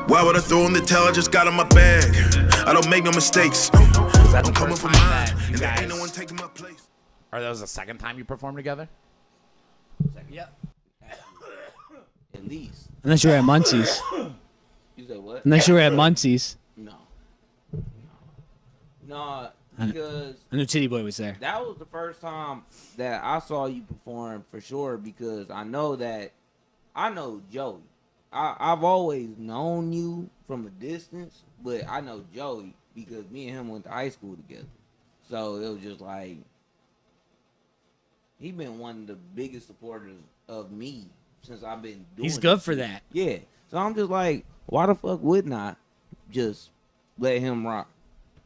Why would I throw in the towel? I just got in my bag. I don't make no mistakes. I'm coming for mine, and there ain't no one taking my place. Or that was the second time you performed together? Yep. At least. Unless you were at Muncie's. You said what? Unless you were at Muncie's. No, because I knew Titty Boy was there. that was the first time that I saw you perform for sure, because I know Joey. I've always known you from a distance, but I know Joey because me and him went to high school together. So it was just like, he been one of the biggest supporters of me since I've been doing He's good this for shit. that. Yeah. So I'm just like, why the fuck wouldn't I just let him rock,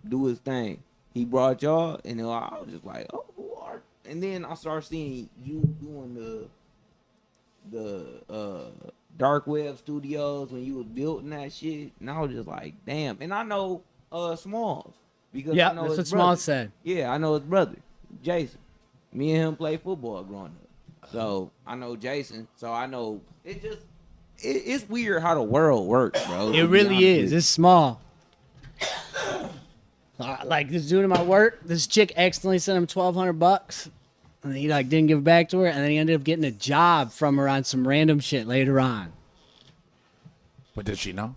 do his thing? He brought y'all, and I was just like, oh, who are? And then I started seeing you doing the dark web studios when you was building that shit, and I was just like, damn. And I know Smalls because I know that's his what brother. Smalls said. Yeah, I know his brother, Jason. Me and him played football growing up, so I know Jason. So I know it's weird how the world works, bro. It really is. It's small. Like this dude in my work, this chick accidentally sent him $1,200, and he like didn't give it back to her, and then he ended up getting a job from her on some random shit later on. But did she know?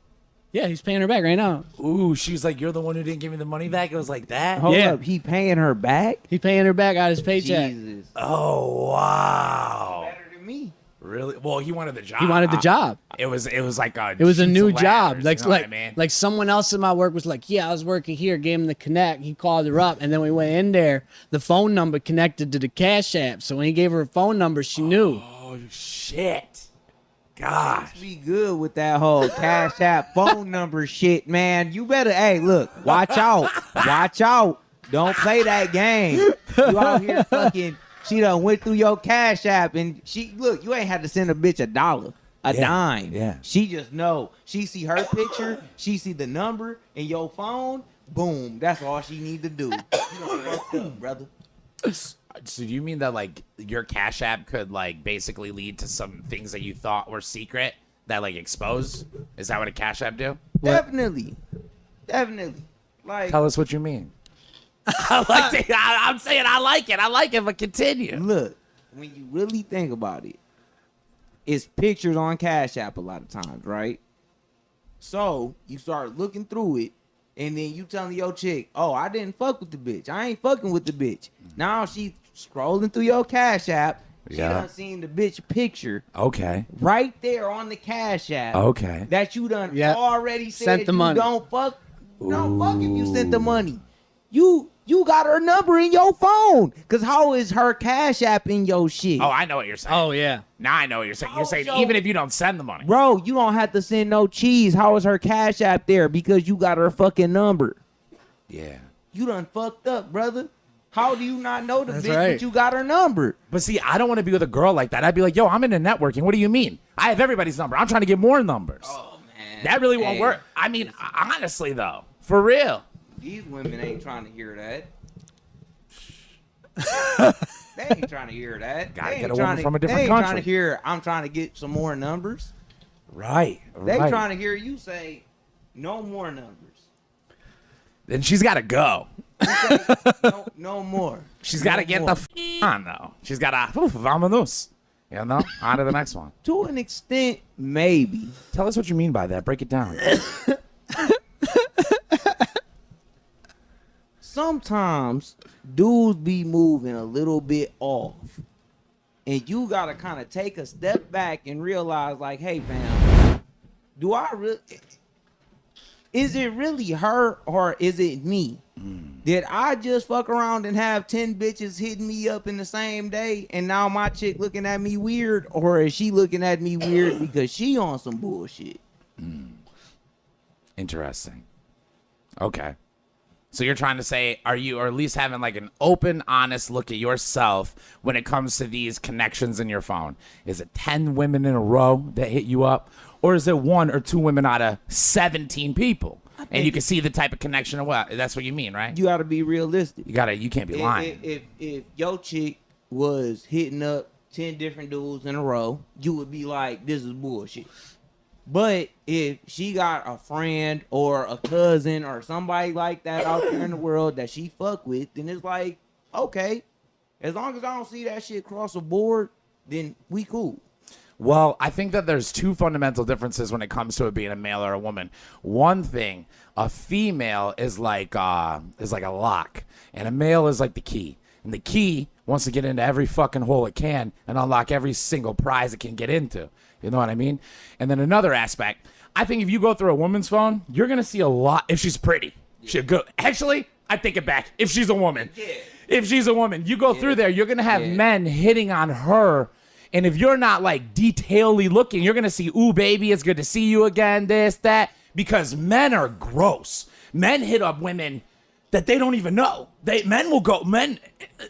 Yeah, he's paying her back right now. Ooh, she's like, you're the one who didn't give me the money back? It was like that? Hold Yeah. up, he paying her back? He paying her back out of his paycheck. Jesus, Oh, wow. better than me. Really? Well, he wanted the job. He wanted the job. It was like a It was a sheets new of job. ladders, Like you know what I mean? like someone else in my work was like, yeah, I was working here, gave him the connect. He called her up, and then we went in there. The phone number connected to the Cash App. So when he gave her a phone number, she knew. Oh, shit. Gosh. Be good with that whole Cash App phone number shit, man. You better, hey, look, watch out. Watch out. Don't play that game. You out here fucking, she done went through your Cash App, and you ain't had to send a bitch a dollar, a dime. Yeah. She just know. She see her picture, she see the number in your phone, boom. That's all she need to do. You done fucked up, brother. So do you mean that like your Cash App could like basically lead to some things that you thought were secret that like expose? Is that what a Cash App do? Definitely. Like, Tell us what you mean. I'm saying I like it, but continue. look, when you really think about it, it's pictures on Cash App a lot of times, right? So you start looking through it, and then you telling your chick, oh, I didn't fuck with the bitch. I ain't fucking with the bitch. Now she's scrolling through your Cash App. She done seen the bitch picture Okay. right there on the Cash App. Okay. That you done Yep. already said Sent the you money. don't fuck. Don't fuck if you sent the money. You got her number in your phone. Cause how is her Cash App in your shit? Oh, I know what you're saying. Oh, yeah. Now I know what you're saying. You're saying so- even if you don't send the money. Bro, you don't have to send no cheese. How is her Cash App there? Because you got her fucking number. Yeah. You done fucked up, brother. How do you not know the That's bitch, right. but you got her number? But see, I don't want to be with a girl like that. I'd be like, yo, I'm into networking. What do you mean? I have everybody's number. I'm trying to get more numbers. Oh, man. That really won't Hey, work. I mean, honestly, though, for real. These women ain't trying to hear that. They ain't trying to hear that. Gotta They get ain't a trying woman to- from a different they ain't trying country. to hear, I'm trying to get some more numbers. Right. They right. trying to hear you say, no more numbers. Then she's got to go. No more. She's got to get more. the on, though. She's got to, vamonos. You know? On to the next one. To an extent, maybe. Tell us what you mean by that. Break it down. Sometimes dudes be moving a little bit off. And you got to kind of take a step back and realize, like, hey, fam, do I really... Is it really her or is it me? Did I just fuck around and have 10 bitches hitting me up in the same day and now my chick looking at me weird? Or is she looking at me weird because she on some bullshit? Interesting. Okay. So you're trying to say, are you or at least having like an open, honest look at yourself when it comes to these connections in your phone? Is it 10 women in a row that hit you up? Or is it 1 or 2 women out of 17 people? And you can see the type of connection or what? That's what you mean, right? You got to be realistic. You can't be lying. If your chick was hitting up 10 different dudes in a row, you would be like, this is bullshit. But if she got a friend or a cousin or somebody like that out there in the world that she fuck with, then it's like, okay, as long as I don't see that shit cross the board, then we cool. Well, I think that there's two fundamental differences when it comes to it being a male or a woman. One thing, a female is like a lock, and a male is like the key. And the key wants to get into every fucking hole it can and unlock every single prize it can get into. You know what I mean? And then another aspect, I think if you go through a woman's phone, you're gonna see a lot. If she's pretty, she'll go. Actually, I take it back. If she's a woman, if she's a woman, you go through there, you're gonna have men hitting on her. And if you're not like detailedly looking, you're going to see, ooh, baby, it's good to see you again, this, that. Because men are gross. Men hit up women that they don't even know. Men will go,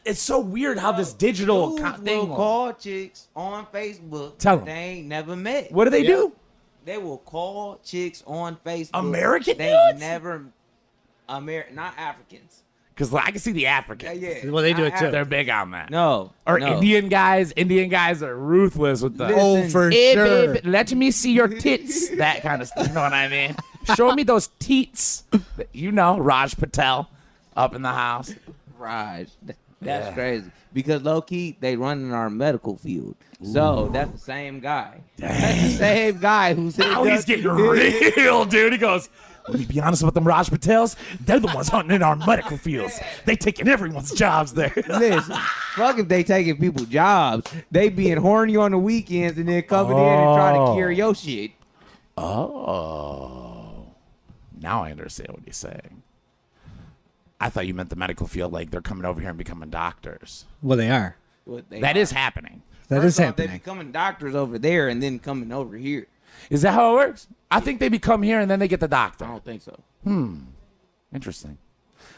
it's so weird how this digital thing will call chicks on Facebook Tell 'em. they ain't never met. What do they do? They will call chicks on Facebook. American They dudes? never, not Africans. Because I can see the Africans. Yeah. Well, they do it too. They're big on that. No. Or no. Indian guys. Indian guys are ruthless with the, Oh, for hey, sure. baby, let me see your tits. That kind of stuff. You know what I mean? Show me those teats. You know, Raj Patel up in the house. Raj. That's crazy. Because low key, they run in our medical field. So that's the same guy. That's the same guy who said. Now he's getting real, dude. He goes, let me be honest about them Raj Patels. They're the ones hunting in our medical fields. They taking everyone's jobs there. Listen, fuck if they taking people's jobs. They being horny on the weekends and then coming in and trying to cure your shit. Oh. Now I understand what he's saying. I thought you meant the medical field, like they're coming over here and becoming doctors. Well, they are. That is happening. That First is off, happening. They becoming doctors over there and then coming over here. Is that how it works? I think they become here and then they get the I doctor. don't think so. Interesting.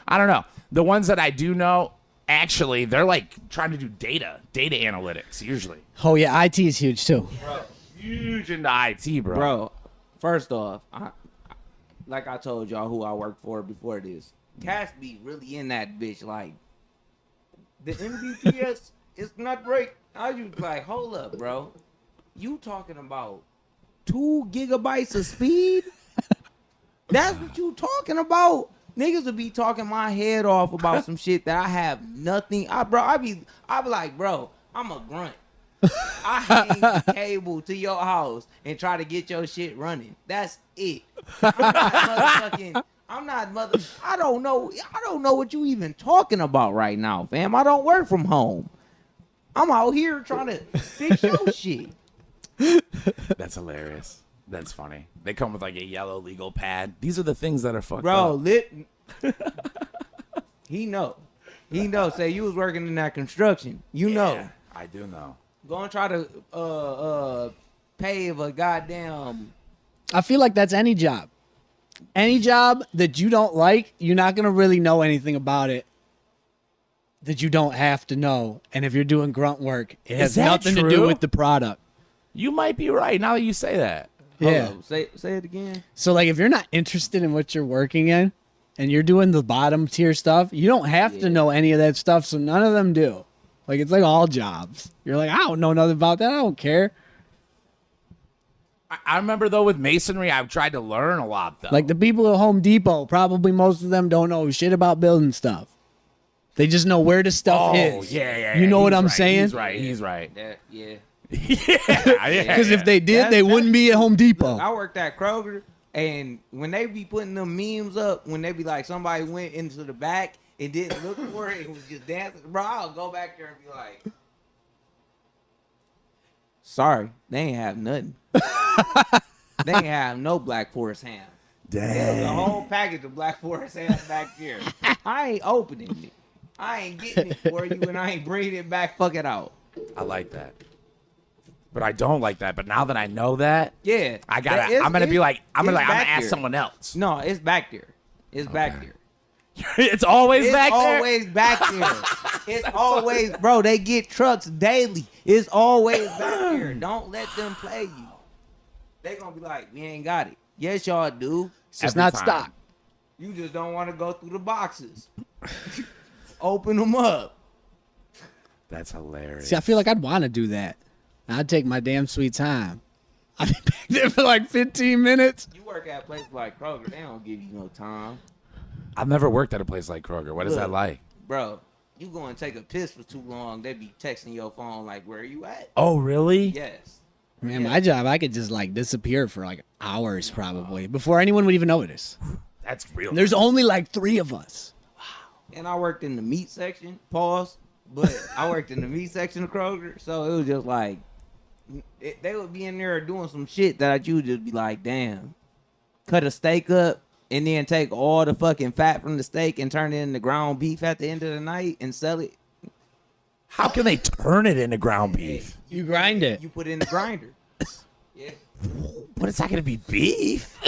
I don't know. The ones that I do know, actually, they're like trying to do data analytics usually. Oh, yeah. IT is huge, too. Huge into IT, bro. Bro, first off, like I told y'all who I worked for before this, Cass be really in that bitch. Like, the MBPS is not break. I was like, hold up, bro. You talking about 2 gigabytes of speed? That's what you talking about? Niggas would be talking my head off about some shit that I have nothing. I be like, bro, I'm a grunt. I hang the cable to your house and try to get your shit running. That's it. I don't know what you even talking about right now, fam. I don't work from home. I'm out here trying to fix your shit. That's hilarious. That's funny. They come with like a yellow legal pad. These are the things that are fucked Bro, up. he know. Say you was working in that construction. You know. I do know. Go and try to pave a goddamn. I feel like that's any job. Any job that you don't like, you're not going to really know anything about it that you don't have to know. And if you're doing grunt work, it has that nothing to true? do with the product. You might be right now that you say that. Yeah. Hold up, say it again. So, like, if you're not interested in what you're working in and you're doing the bottom tier stuff, you don't have to know any of that stuff. So none of them do. Like, it's like all jobs. You're like, I don't know nothing about that. I don't care. I remember, though, with masonry, I've tried to learn a lot, though. Like the people at Home Depot, probably most of them don't know shit about building stuff. They just know where the stuff is. Yeah. You know what I'm right. saying? He's right. Yeah. Because if they did, they wouldn't be at Home Depot. Look, I worked at Kroger, and when they be putting them memes up, when they be like, somebody went into the back and didn't look for it, and was just dancing, bro, I'll go back there and be like, sorry, they ain't have nothing. They ain't have no Black Forest ham. There's a whole package of Black Forest ham back here. I ain't opening it. I ain't getting it for you, and I ain't bringing it back. Fuck it out. I like that. But I don't like that. But now that I know that, Yeah, I'm gonna ask there. someone else. No, it's back there. It's back there. It's always It's back there. always back there. It's always, bro. They get trucks daily. It's always back there. Don't let them play you. They gonna be like, we ain't got it. Yes, y'all do. It's just Every not time. stock. You just don't want to go through the boxes. Open them up. That's hilarious. See, I feel like I'd want to do that. I'd take my damn sweet time. I've been back there for like 15 minutes. You work at a place like Kroger, they don't give you no time. I've never worked at a place like Kroger. What is that Look, like? Bro, you go and take a piss for too long, they be texting your phone like, where are you at? Oh, really? Yes. Man, my job, I could just like disappear for like hours probably before anyone would even notice. That's real. There's only like 3 of us. And I worked in the meat section, pause, but I worked in the meat section of Kroger, so it was just like, they would be in there doing some shit that you would just be like, damn, cut a steak up and then take all the fucking fat from the steak and turn it into ground beef at the end of the night and sell it. How can they turn it into ground beef? You grind it. You put it in the grinder. Yeah. What is that going to be? Beef?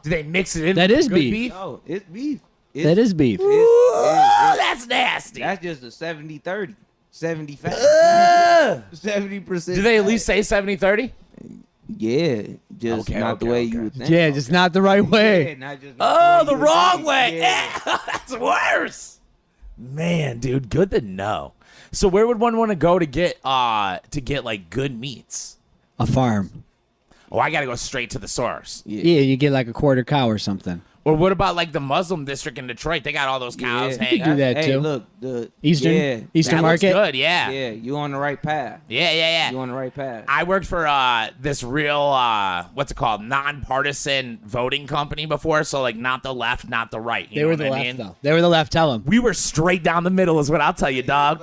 Do they mix it in? That with is good beef. No, it's beef. That is beef. Oh, that's nasty. That's just a 70-30. 70 fat. 70%. Do they at least say 70-30? Yeah, just not the way you would think. Yeah, just not the right Yeah, way. not just Oh, you the would wrong think. way. Yeah. That's worse. Man, dude, good to know. So where would one want to go to get like good meats? A farm. Oh, I got to go straight to the source. Yeah, you get like a quarter cow or something. Or what about like the Muslim district in Detroit? They got all those cows Yeah. hanging. do that Hey, too. look, the Eastern That looks Market. good, yeah. Yeah, you on the right path. Yeah. You on the right path. I worked for this real what's it called, nonpartisan voting company before, so like not the left, not the right. You They know were what the I left mean? though. They were the left. Tell them. We were straight down the middle, is what I'll tell you, dog.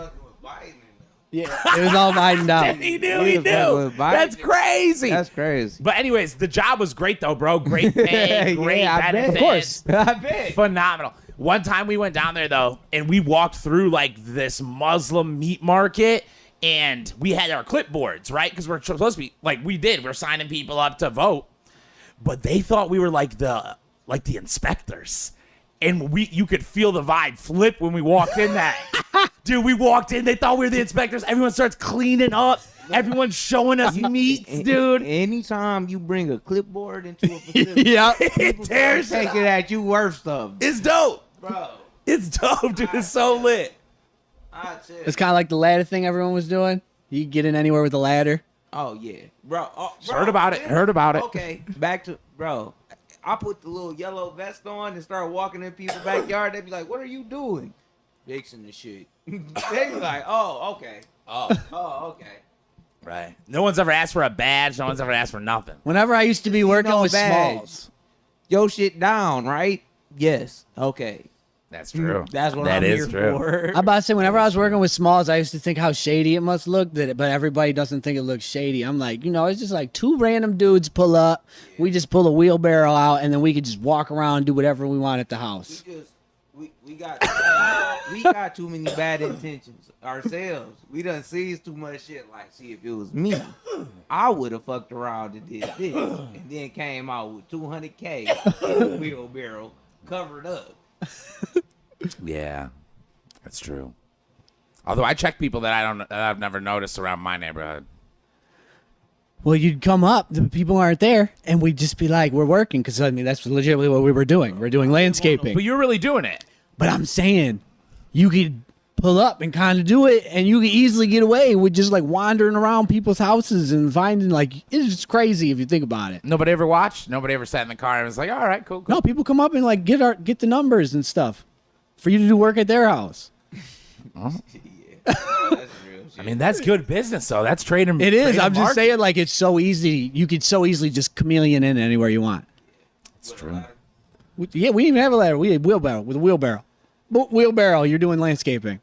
Yeah, it was all Biden down. He knew. was fucking with Biden. That's crazy. That's crazy. But anyways, the job was great though, bro. Great pay, great Yeah, I bet. benefits. Of course. I bet. Phenomenal. One time we went down there though, and we walked through like this Muslim meat market, and we had our clipboards, right? Because we're supposed to be like we're signing people up to vote, but they thought we were like the inspectors, and you could feel the vibe flip when we walked in. That dude, we walked in, they thought we were the inspectors. Everyone starts cleaning up. Everyone's showing us meats, dude. Anytime you bring a clipboard into a facility, Yeah. It tears it take up. it at you worse stuff. It's dope. Bro, It's dope, dude. It's so lit. I tell you. It's kind of like the ladder thing everyone was doing. You get in anywhere with a ladder. Oh yeah, bro. Heard about it. Heard about it. Okay, back to bro. I put the little yellow vest on and start walking in people's backyard. They be like, "What are you doing?" Fixing the shit. They be like, "Oh, okay. Oh, okay." Right. No one's ever asked for a badge. No one's ever asked for nothing. Whenever I used to be working no with badge. Smalls. Yo, shit down, right? Yes. Okay. That's true. That's what That I'm is here true. for. I'm about to say, whenever I was working with Smalls, I used to think how shady it must look, but everybody doesn't think it looks shady. I'm like, it's just like 2 random dudes pull up. We just pull a wheelbarrow out, and then we could just walk around and do whatever we want at the house. We got too many bad intentions ourselves. We done seized too much shit. Like, see, if it was me, I would have fucked around and did this, and then came out with $200K wheelbarrow covered up. Yeah, that's true. Although I check people that I've never noticed around my neighborhood. Well, you'd come up, the people aren't there, and we'd just be like, we're working, because, that's legitimately what we were doing. We're doing landscaping. But you're really doing it. But I'm saying, you could pull up and kind of do it, and you could easily get away with just, wandering around people's houses and finding, it's just crazy if you think about it. Nobody ever watched? Nobody ever sat in the car and was like, all right, cool. No, people come up and, get the numbers and stuff for you to do work at their house. That's real shit. I mean, that's good business, though. That's trading. It is. trading I'm just market. saying, it's so easy. You could so easily just chameleon in anywhere you want. It's true. Yeah, we didn't even have a ladder. We had wheelbarrow with a wheelbarrow. Wheelbarrow, you're doing landscaping.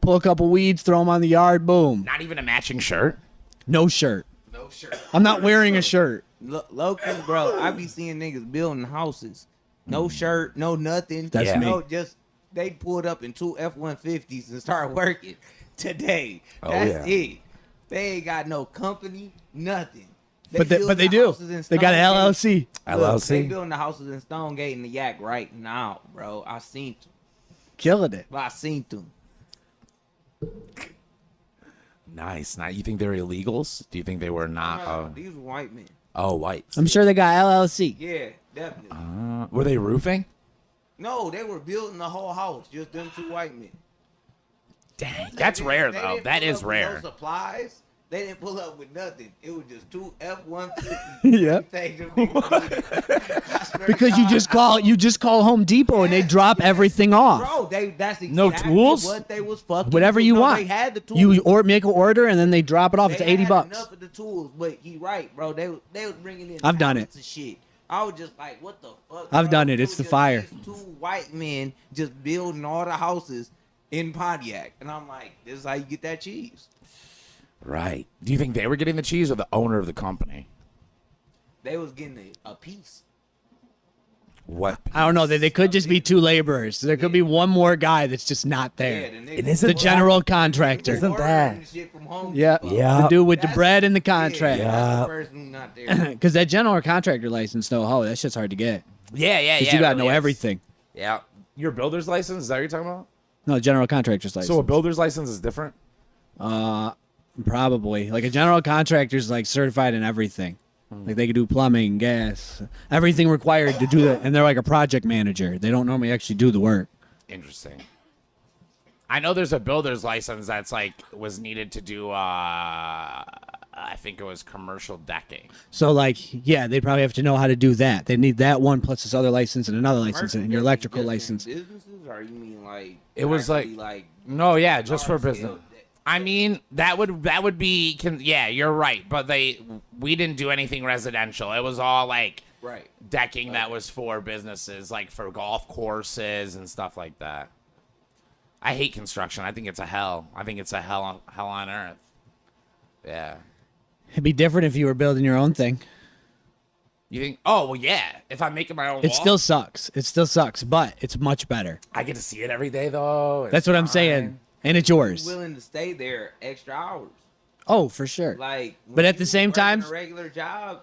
Pull a couple weeds, throw them on the yard, boom. Not even a matching shirt. No shirt. No shirt. I'm not wearing a shirt. Low-key, bro, I be seeing niggas building houses. No shirt, no nothing. That's me. No, just they pulled up in 2 F-150s and started working today. That's it. They ain't got no company, nothing. But they building do. houses in They got an Stonegate. LLC. Look, they LLC. building the houses in Stonegate and the Yak right now, bro. I seen them. Killing it. I seen them. Nice. Now, you think they're illegals? Do you think they were not? These were white men. Whites. I'm sure they got LLC. Yeah, definitely. Were they roofing? No, they were building the whole house. Just them 2 white men. Dang. That's They rare, didn't though. That pull is up with rare. No supplies. They didn't pull up with nothing. It was just two F-150. Yeah. Because you just call Home Depot and they drop everything off. Bro, that's exactly No tools? what they was fucking. Whatever you want. They had the tools. You make an order and then they drop it off. It's They had $80. enough of the tools, but he right, bro. They was bringing in. I've done it. pallets of shit. I was just like, what the fuck? I've bro? done it. It's was the just fire. these two white men just building all the houses in Pontiac, and I'm like, this is how you get that cheese. Right. Do you think they were getting the cheese or the owner of the company? They was getting a piece. What? I don't know. They could just be two laborers. There could be one more guy that's just not there. Yeah, the It nigga- isn't The general contractor. Isn't that- ordering shit from Home Yeah. Depot. Yeah. The dude with the That's- bread and the Yeah, contract. that's the person who's not there. Because that general contractor license, though, that shit's hard to get. Yeah. Because you got to know really is. everything. Yeah. Your builder's license? Is that what you're talking about? No, general contractor's license. So a builder's license is different? Probably. Like a general contractor's like certified in everything. Like they can do plumbing, gas, everything required to do that. And they're like a project manager. They don't normally actually do the work. Interesting. I know there's a builder's license that's like was needed to do I think it was commercial decking. So like, yeah, they probably have to know how to do that. They need that one plus this other license and another license and your electrical license. Businesses, or you mean like It was actually, No, yeah, just for large business. scale? I mean, that would be yeah, you're right, but we didn't do anything residential. It was all like Right. decking that was for businesses, like for golf courses and stuff like that. I hate construction. I think it's a hell. I think it's a hell on earth. Yeah. It'd be different if you were building your own thing. You think? Oh well, yeah. If I'm making my own, It wall, still sucks. It still sucks, but it's much better. I get to see it every day though. It's That's what I'm fine. saying. And it's yours. Willing to stay there extra hours. Oh, for sure. Like, But when at the you same working time- a regular job.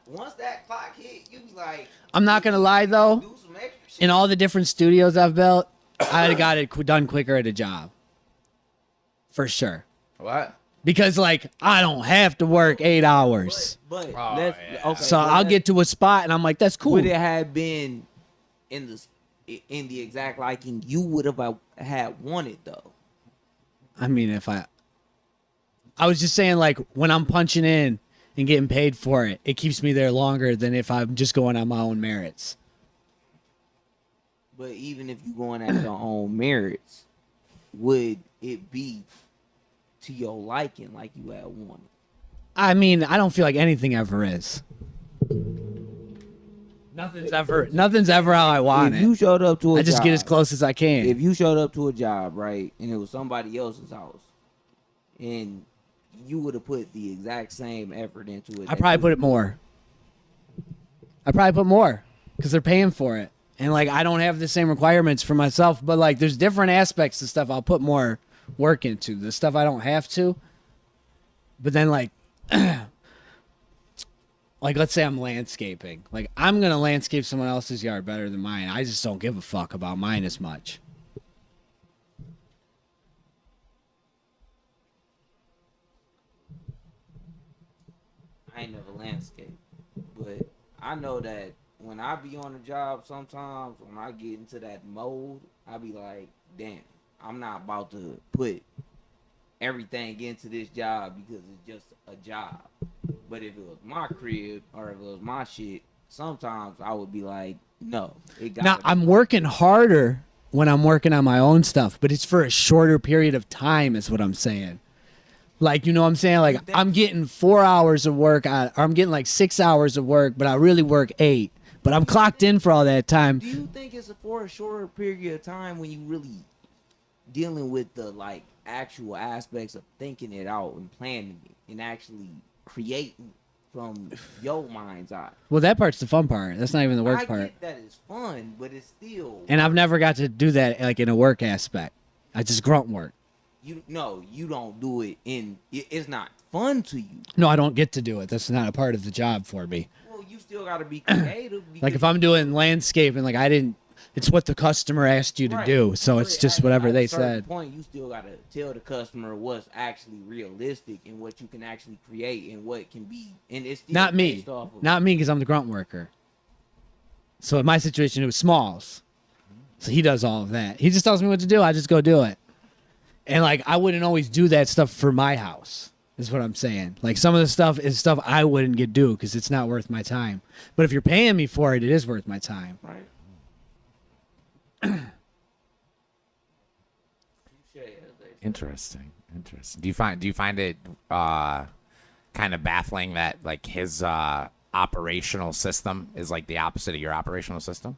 Once that clock hit, you be like, I'm not going to lie, though. do some extra shit. In all the different studios I've built, I'd have got it done quicker at a job. For sure. What? Because, like, I don't have to work 8 hours. But Oh, let's yeah. okay. So but I'll let's- get to a spot and I'm like, that's cool. Would it have been in the exact liking you would have had wanted though? I mean, if I was just saying, like, when I'm punching in and getting paid for it, it keeps me there longer than if I'm just going on my own merits. But even if you going at your own merits, would it be to your liking like you had wanted? I mean, I don't feel like anything ever is. Nothing's ever how I want If it. you showed up to a I just job, get as close as I can. If you showed up to a job, right, and it was somebody else's house, and you would have put the exact same effort into it. I probably put it more. I probably put more because they're paying for it. And, like, I don't have the same requirements for myself, but, like, there's different aspects of stuff I'll put more work into. The stuff I don't have to. But then, like, like, let's say I'm landscaping. Like, I'm going to landscape someone else's yard better than mine. I just don't give a fuck about mine as much. I ain't never landscaped, but I know that when I be on a job, sometimes when I get into that mode, I be like, damn, I'm not about to put everything into this job because it's just a job. But if it was my crib or if it was my shit, sometimes I would be like, no. Now, I'm working harder when I'm working on my own stuff, but it's for a shorter period of time is what I'm saying. Like, you know what I'm saying? Like, I'm getting 4 hours of work, or I'm getting like 6 hours of work, but I really work 8. But I'm clocked in for all that time. Do you think it's for a shorter period of time when you really dealing with the like actual aspects of thinking it out and planning it and actually creating from your mind's eye? Well, that part's the fun part. That's not even the work I part. get that it's fun, but it's still And I've never got to do that like in a work aspect. I just grunt work. you don't do it it's not fun to you. No, I don't get to do it. That's not a part of the job for me. Well, you still got to be creative. Like because- if I'm doing landscaping, like it's what the customer asked you to Right. do. So it's But just at whatever a they certain said. point, you still got to tell the customer what's actually realistic and what you can actually create and what can be. And it's still Not me. based off of- Not me because I'm the grunt worker. So in my situation, it was Smalls. So he does all of that. He just tells me what to do. I just go do it. And like I wouldn't always do that stuff for my house. is what I'm saying. Like some of the stuff is stuff I wouldn't get do because it's not worth my time. But if you're paying me for it, it is worth my time. Right. Interesting. Do you find it kind of baffling that like his operational system is like the opposite of your operational system?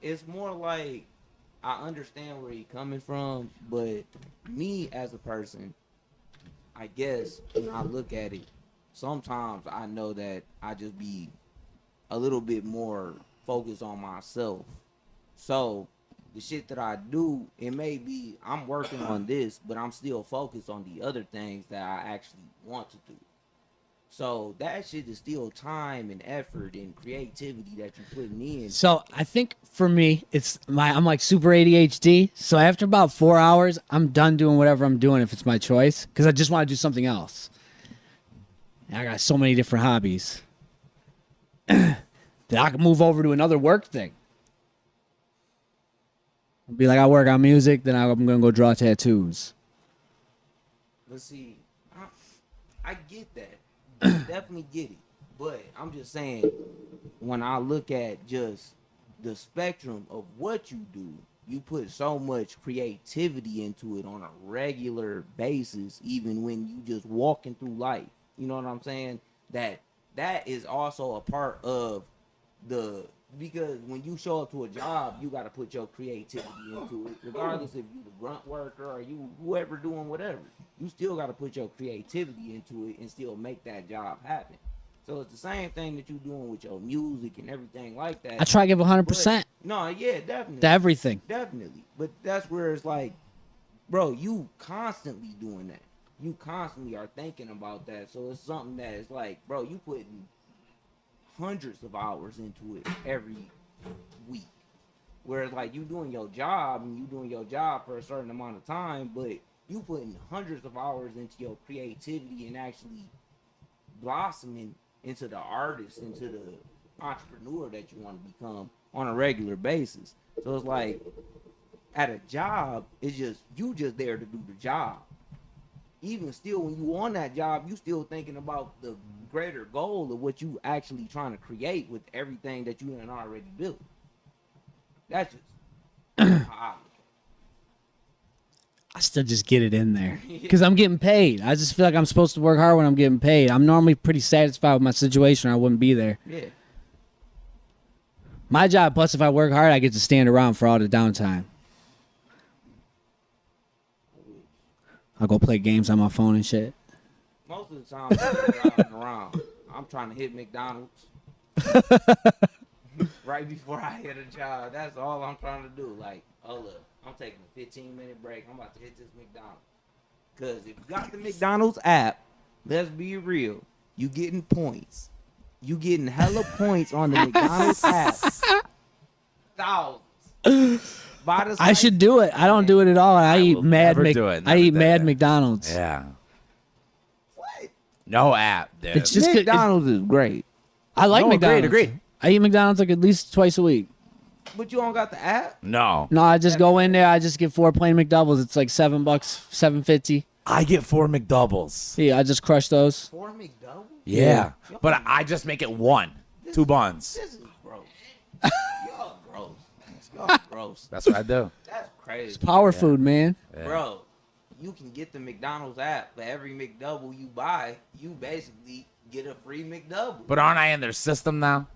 It's more like I understand where he's coming from, but me as a person, I guess when I look at it, sometimes I know that I just be a little bit more focused on myself. So the shit that I do, it may be I'm working on this, but I'm still focused on the other things that I actually want to do. So that shit is still time and effort and creativity that you're putting in. So I think for me, I'm like super ADHD. So after about 4 hours, I'm done doing whatever I'm doing if it's my choice, because I just want to do something else. And I got so many different hobbies that I can move over to another work thing. I'll be like, I work on music, then I'm gonna go draw tattoos. Let's see, I get that. Definitely get it, but I'm just saying, when I look at just the spectrum of what you do, you put so much creativity into it on a regular basis, even when you just walking through life. You know what I'm saying? That is also a part of because when you show up to a job, you got to put your creativity into it, regardless if you the grunt worker or you whoever doing whatever. You still got to put your creativity into it and still make that job happen. So it's the same thing that you're doing with your music and everything like that. I try to give 100%. No, yeah, definitely. To everything. Definitely. But that's where it's like, bro, you constantly doing that. You constantly are thinking about that. So it's something that is like, bro, you putting hundreds of hours into it every week. Whereas like you doing your job and you doing your job for a certain amount of time, but you putting hundreds of hours into your creativity and actually blossoming into the artist, into the entrepreneur that you want to become on a regular basis. So it's like at a job, it's just you just there to do the job. Even still, when you on that job, you still thinking about the greater goal of what you actually trying to create with everything that you done already built. That's just how I look at it. I still just get it in there because I'm getting paid. I just feel like I'm supposed to work hard when I'm getting paid. I'm normally pretty satisfied with my situation, or I wouldn't be there. Yeah. My job, plus if I work hard, I get to stand around for all the downtime. I'll go play games on my phone and shit. Most of the time, I'm driving around. I'm trying to hit McDonald's right before I hit a job. That's all I'm trying to do. Like, oh look, I'm taking a 15-minute break. I'm about to hit this McDonald's. Because if you got the McDonald's app, let's be real, you getting points. You getting hella points on the McDonald's app. Thousands. I should do it. I don't do it at all. I eat mad McDonald's. Yeah. What? No app, dude. It's just McDonald's is great. I like McDonald's. Agreed. I eat McDonald's like at least twice a week. But you don't got the app? No. No, I just go in there. I just get 4 plain McDoubles. It's like $7, $7.50. I get 4 McDoubles. Yeah, I just crush those. 4 McDoubles? Yeah. But I just make it 1. 2 buns. This is gross. Y'all gross. Y'all gross. That's what I do. That's crazy. It's power food, man. Yeah. Bro, you can get the McDonald's app. For every McDouble you buy, you basically get a free McDouble. But aren't I in their system now?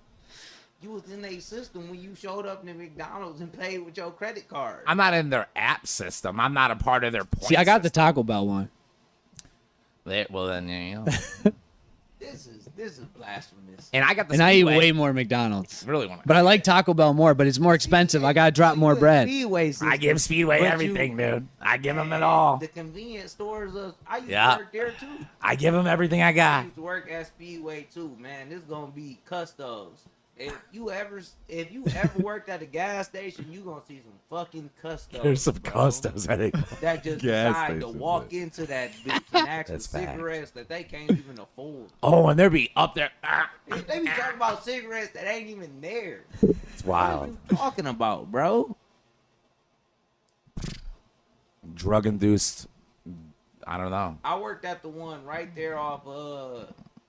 You was in their system when you showed up to McDonald's and paid with your credit card. I'm not in their app system. I'm not a part of their point See, I got the system. Taco Bell one. Well, then, you know. This is blasphemous. And I got the And I eat Speedway. way more McDonald's. Really want But I like Taco Bell more, but it's more expensive. I gotta drop more bread. Speedway system, I give Speedway but everything, dude. I give them it all. The convenience stores, I used Yeah. to work there too. I give them everything I I got. used to work at Speedway too, man. This gonna be custos. If you ever worked at a gas station, you gonna see some fucking custos. There's some bro, custos at it. that just gas decide to station, walk into that bitch and ask for That's facts. cigarettes that they can't even afford. Oh, and they'll be up there. They be talking about cigarettes that ain't even there. It's What are wild. you talking about, bro? Drug-induced I don't know. I worked at the one right there off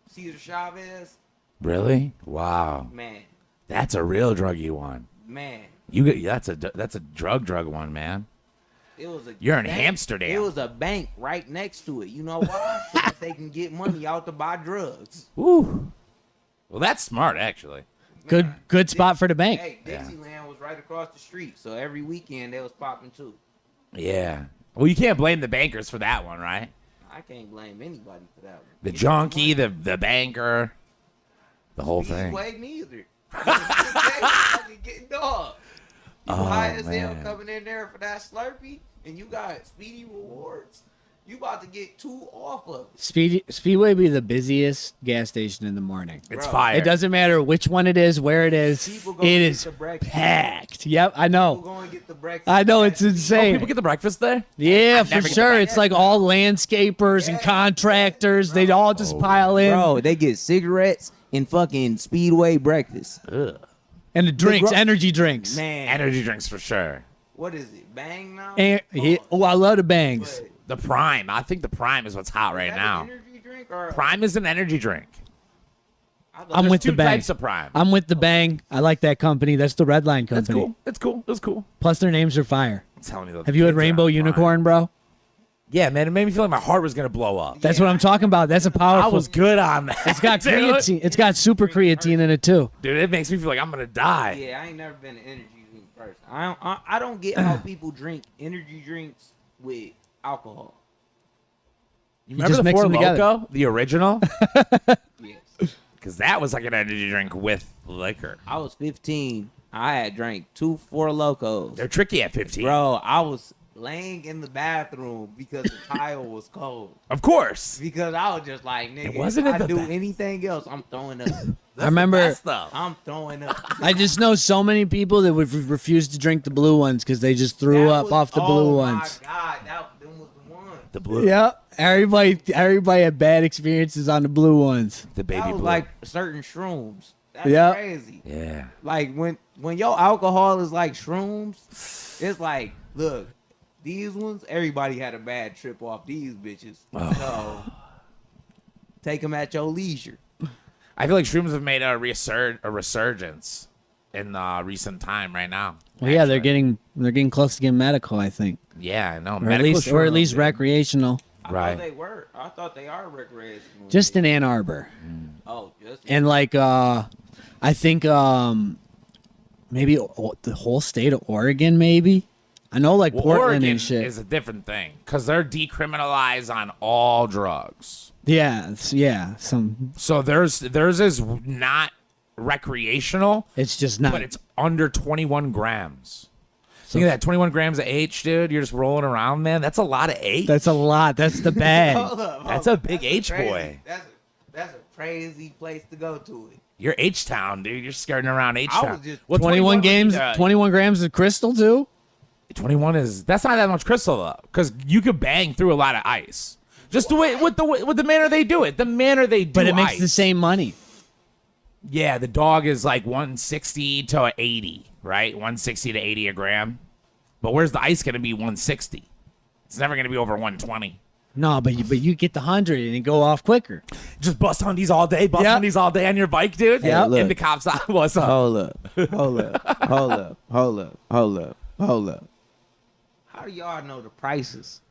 Cesar Chavez. Really? Wow. Man, That's a real druggy one. man. That's a drug one, man. It was a You're in bank. Amsterdam. It was a bank right next to it. You know why? So that they can get money out to buy drugs. Woo. Well, that's smart, actually. Good spot for the bank. Hey, Dixieland was right across the street, so every weekend they was popping too. Yeah. Well, you can't blame the bankers for that one, right? I can't blame anybody for that one. The junkie, the banker, the whole thing. Speedway neither. Fucking getting dog. You high as hell man. coming in there for that Slurpee, and you got speedy rewards. You about to get 2 off of it. Speedway be the busiest gas station in the morning. It's Bro, fire. It doesn't matter which one it is, where it is. People go It get is the breakfast. packed. Yep, I People know. go and get the breakfast. I know it's Oh, insane. people get the breakfast there? Yeah, I for never get the sure. breakfast. It's like all landscapers and Yeah, contractors. They all just pile in. Bro, they get cigarettes and fucking Speedway breakfast. Ugh. And the drinks, gro- energy drinks. Man, Energy drinks for sure. what is it? Bang now? And I love the bangs. But- The Prime. I think the Prime is what's hot right Is that now. an energy drink or Prime is an energy drink. I thought I'm There's with two the bang. types of Prime. I'm with the bang. I like that company. That's the Red Line That's company. cool. That's cool. That's cool. Plus their names are fire. I'm telling you. those Have you had kids are Rainbow on Prime. Unicorn, bro? Yeah, man. It made me feel like my heart was gonna blow up. That's what I'm talking about. That's a I powerful. was good on that. It's got dude. creatine. It's got super creatine in it too. Dude, it makes me feel like I'm gonna die. Yeah, I ain't never been an energy drink person. I don't get how people drink energy drinks with alcohol. You You remember just the mix Four them together. Loko, the original? Yes. Because that was like an energy drink with liquor. I was 15. I had drank 2 Four Locos. They're tricky at 15. Bro, I was laying in the bathroom because the tile was cold. Of course. Because I was just like, nigga, wasn't if it I the do best? anything else, I'm throwing up. I remember. I'm throwing up. I just know so many people that would refuse to drink the blue ones because they just threw That up was- off the blue oh ones. my God, them was the one. The blue. Yeah, everybody had bad experiences on the blue ones. The baby That was blue. like certain shrooms. That's Yeah. crazy. yeah. Like when your alcohol is like shrooms, it's like, look, these ones, everybody had a bad trip off these bitches. So take them at your leisure. I feel like shrooms have made a resurgence in recent time right now. Well, yeah, they're actually. getting close to getting medical, I think, Yeah, I know. or at least shrooms, dude. recreational. I Right. thought they were. I thought they are recreational. Just in Ann Arbor, oh, just and like I think maybe the whole state of Oregon, maybe. I know like Well, Portland Oregon and shit. is a different thing because they're decriminalized on all drugs. Yeah, So theirs is not recreational, it's just not. but it's under 21 grams. Think of that, 21 grams of H, dude. You're just rolling around, man. That's a lot of H. That's a lot. That's the bag. Hold up, That's hold a up. big H crazy. boy. That's a crazy place to go to it. You're H Town, dude. You're skirting around H I Town. was just- 21 grams of crystal too. 21 is that's not that much crystal though, because you could bang through a lot of ice. Just the way with the manner they do it, the manner they do. But it makes ice. the same money. Yeah, the dog is like 160 to 80, right? 160 to 80 a gram. But where's the ice gonna be 160? It's never gonna be over 120. No, but you get the 100 and it go off quicker. Just bust undies all day, bust Yep. undies all day on your bike, dude. Yep. And Look. the cops, what's up? Hold up. How do y'all know the prices?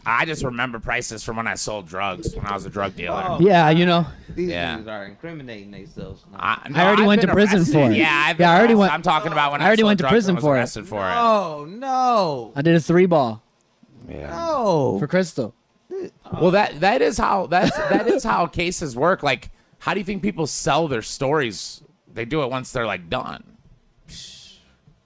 I just remember prices from when I sold drugs when I was a drug dealer. Oh. Yeah, you know. These Yeah. niggas are incriminating themselves now. I already I've went to been prison arrested. for it. Yeah, Yeah, I already went- I'm talking about when I already sold went to drugs prison and was for it. arrested for it. Oh no, I did a 3-ball Yeah. no. for crystal. Well, that is how cases work. Like, how do you think people sell their stories? They do it once they're like done.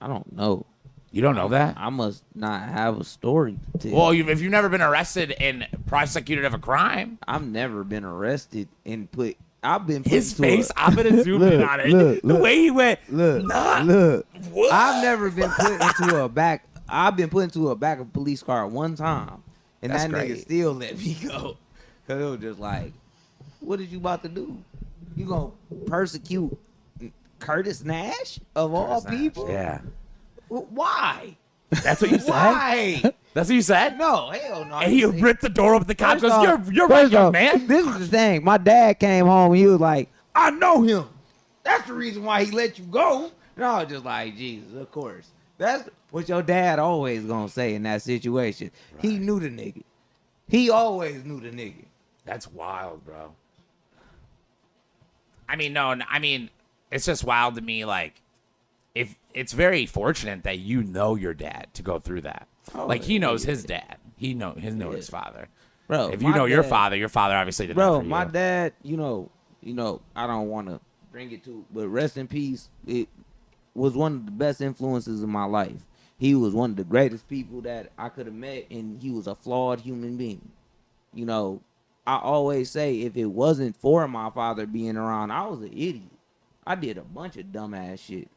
I don't know. You don't know that? I must not have a story to tell. Well, if you've never been arrested and prosecuted of a crime, I've never been arrested and put. I've been put his to face, A, I'm gonna zoom in on it. The way he went, nah, what? I've never been put into a back. I've been put into a back of a police car one time, and That's that nigga great. still let me go. Cause it was just like, what is you about to do? You gonna persecute Curtis Nash of all people? Yeah. Why? That's what you said? Why? That's what you said? No, hell no. And he ripped the door open. The cop goes, you're right, First young off, man. This is the thing. My dad came home and he was like, I know him. That's the reason why he let you go. And I was just like, Jesus, of course. That's what your dad always gonna say in that situation. Right. He knew the nigga. He always knew the nigga. That's wild, bro. I mean, it's just wild to me, like, if it's very fortunate that you know your dad to go through that. Like, he knows his dad. He knows his father. Bro, if you know your father obviously did that for you. My dad, you know, I don't want to bring it to, but rest in peace. It was one of the best influences in my life. He was one of the greatest people that I could have met, and he was a flawed human being. You know, I always say if it wasn't for my father being around, I was an idiot. I did a bunch of dumbass shit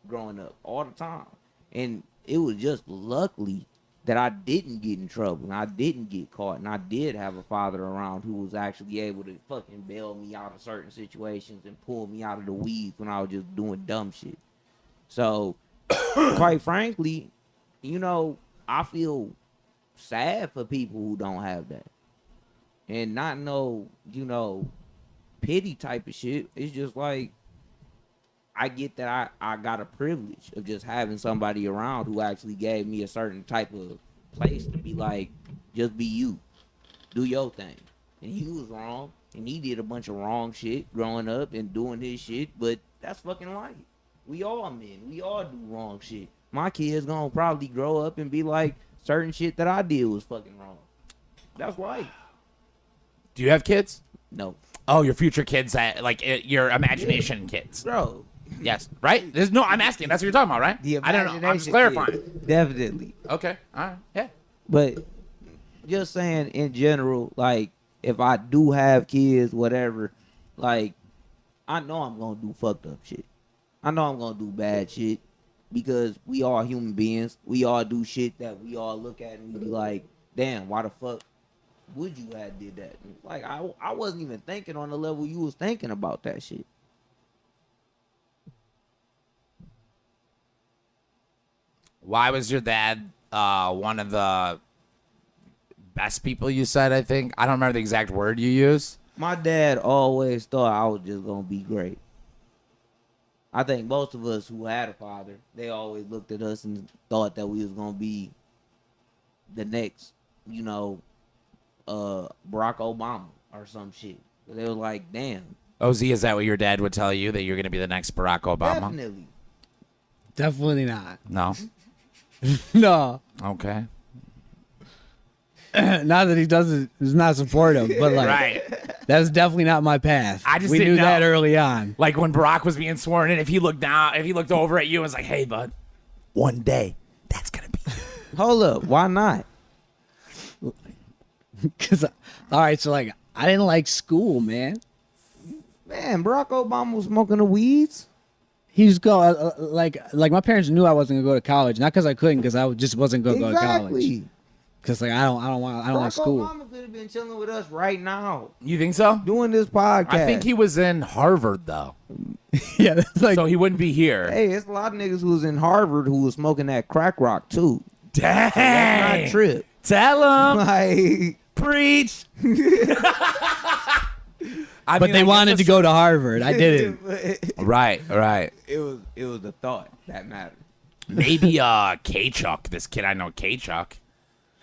growing up all the time. And it was just luckily that I didn't get in trouble and I didn't get caught, and I did have a father around who was actually able to fucking bail me out of certain situations and pull me out of the weeds when I was just doing dumb shit. So, quite frankly, you know, I feel sad for people who don't have that. And not no, you know, pity type of shit. It's just like, I get that I got a privilege of just having somebody around who actually gave me a certain type of place to be like, just be you. Do your thing. And he was wrong. And he did a bunch of wrong shit growing up and doing his shit. But that's fucking life. We all men. We all do wrong shit. My kids gonna probably grow up and be like, certain shit that I did was fucking wrong. That's life. Do you have kids? No. Oh, your future kids, like your imagination kids. Bro. Yes, right? I'm asking. That's what you're talking about, right? The I don't know. I'm just clarifying. Kid, definitely. Okay. All right. Yeah. But just saying in general, like, if I do have kids, whatever, like, I know I'm going to do fucked up shit. I know I'm going to do bad shit because we are human beings. We all do shit that we all look at and we be like, damn, why the fuck would you have did that? Like, I wasn't even thinking on the level you was thinking about that shit. Why was your dad one of the best people you said, I think? I don't remember the exact word you used. My dad always thought I was just going to be great. I think most of us who had a father, they always looked at us and thought that we was going to be the next, you know, Barack Obama or some shit. They were like, damn. OZ, is that what your dad would tell you, that you're going to be the next Barack Obama? Definitely not. No? No. Okay. Not that he doesn't, is not supportive, but like, right. That's definitely not my path. We knew that early on. Like when Barack was being sworn in, if he looked over at you and was like, hey, bud, one day, that's going to be you. Hold up. Why not? Because, all right, so like, I didn't like school, man. Man, Barack Obama was smoking the weeds. He was going like my parents knew I wasn't gonna go to college, not because I couldn't, because I just wasn't gonna go to college. Because like I don't like school. Obama could have been chilling with us right now. You think so? Doing this podcast. I think he was in Harvard though. Yeah, that's like, so he wouldn't be here. Hey, it's a lot of niggas who was in Harvard who was smoking that crack rock too. Dang, so that's not trip. Tell him. Like, preach. But they wanted to go to Harvard. I didn't. Right. It was the thought that mattered. Maybe K-Chuck, this kid I know, K-Chuck.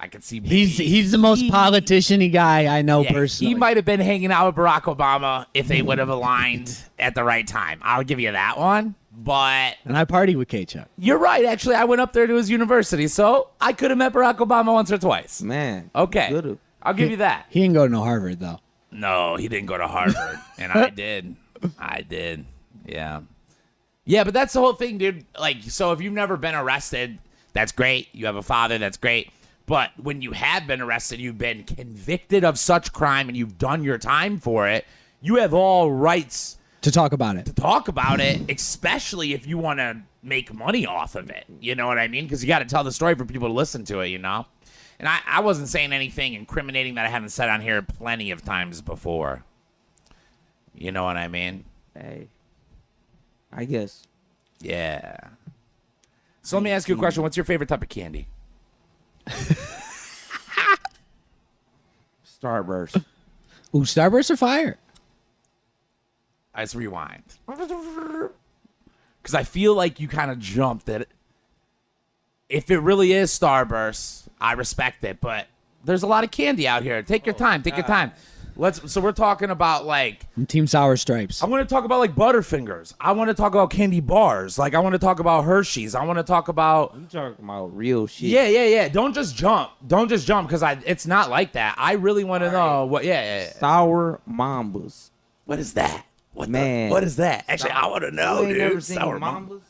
I could see he's the most politician-y guy I know personally. He might have been hanging out with Barack Obama if they would have aligned at the right time. I'll give you that one. But and I partied with K-Chuck. You're right. Actually, I went up there to his university, so I could have met Barack Obama once or twice. Man. Okay. I'll give you that. He didn't go to no Harvard though. No, he didn't go to Harvard, and I did. Yeah. Yeah, but that's the whole thing, dude. Like, so if you've never been arrested, that's great. You have a father, that's great. But when you have been arrested, you've been convicted of such crime, and you've done your time for it, you have all rights to talk about it. Especially if you want to make money off of it. You know what I mean? Because you got to tell the story for people to listen to it, you know? And I wasn't saying anything incriminating that I haven't said on here plenty of times before. You know what I mean? Hey, I guess. Yeah. So let me ask you a question. What's your favorite type of candy? Starburst. Ooh, Starbursts are fire. Let's rewind. Because I feel like you kind of jumped it. If it really is Starburst, I respect it, but there's a lot of candy out here. Take your time. Take your time. So we're talking about like I'm Team Sour Stripes. I want to talk about like Butterfingers. I want to talk about candy bars. Like I want to talk about Hershey's. I want to talk about You talking about real shit? yeah. Don't just jump because it's not like that. I really want to know what. Yeah. Sour Mambas. What is that? What Man. What is that? Actually, I want to know, You ain't dude. never seen Sour Mambas?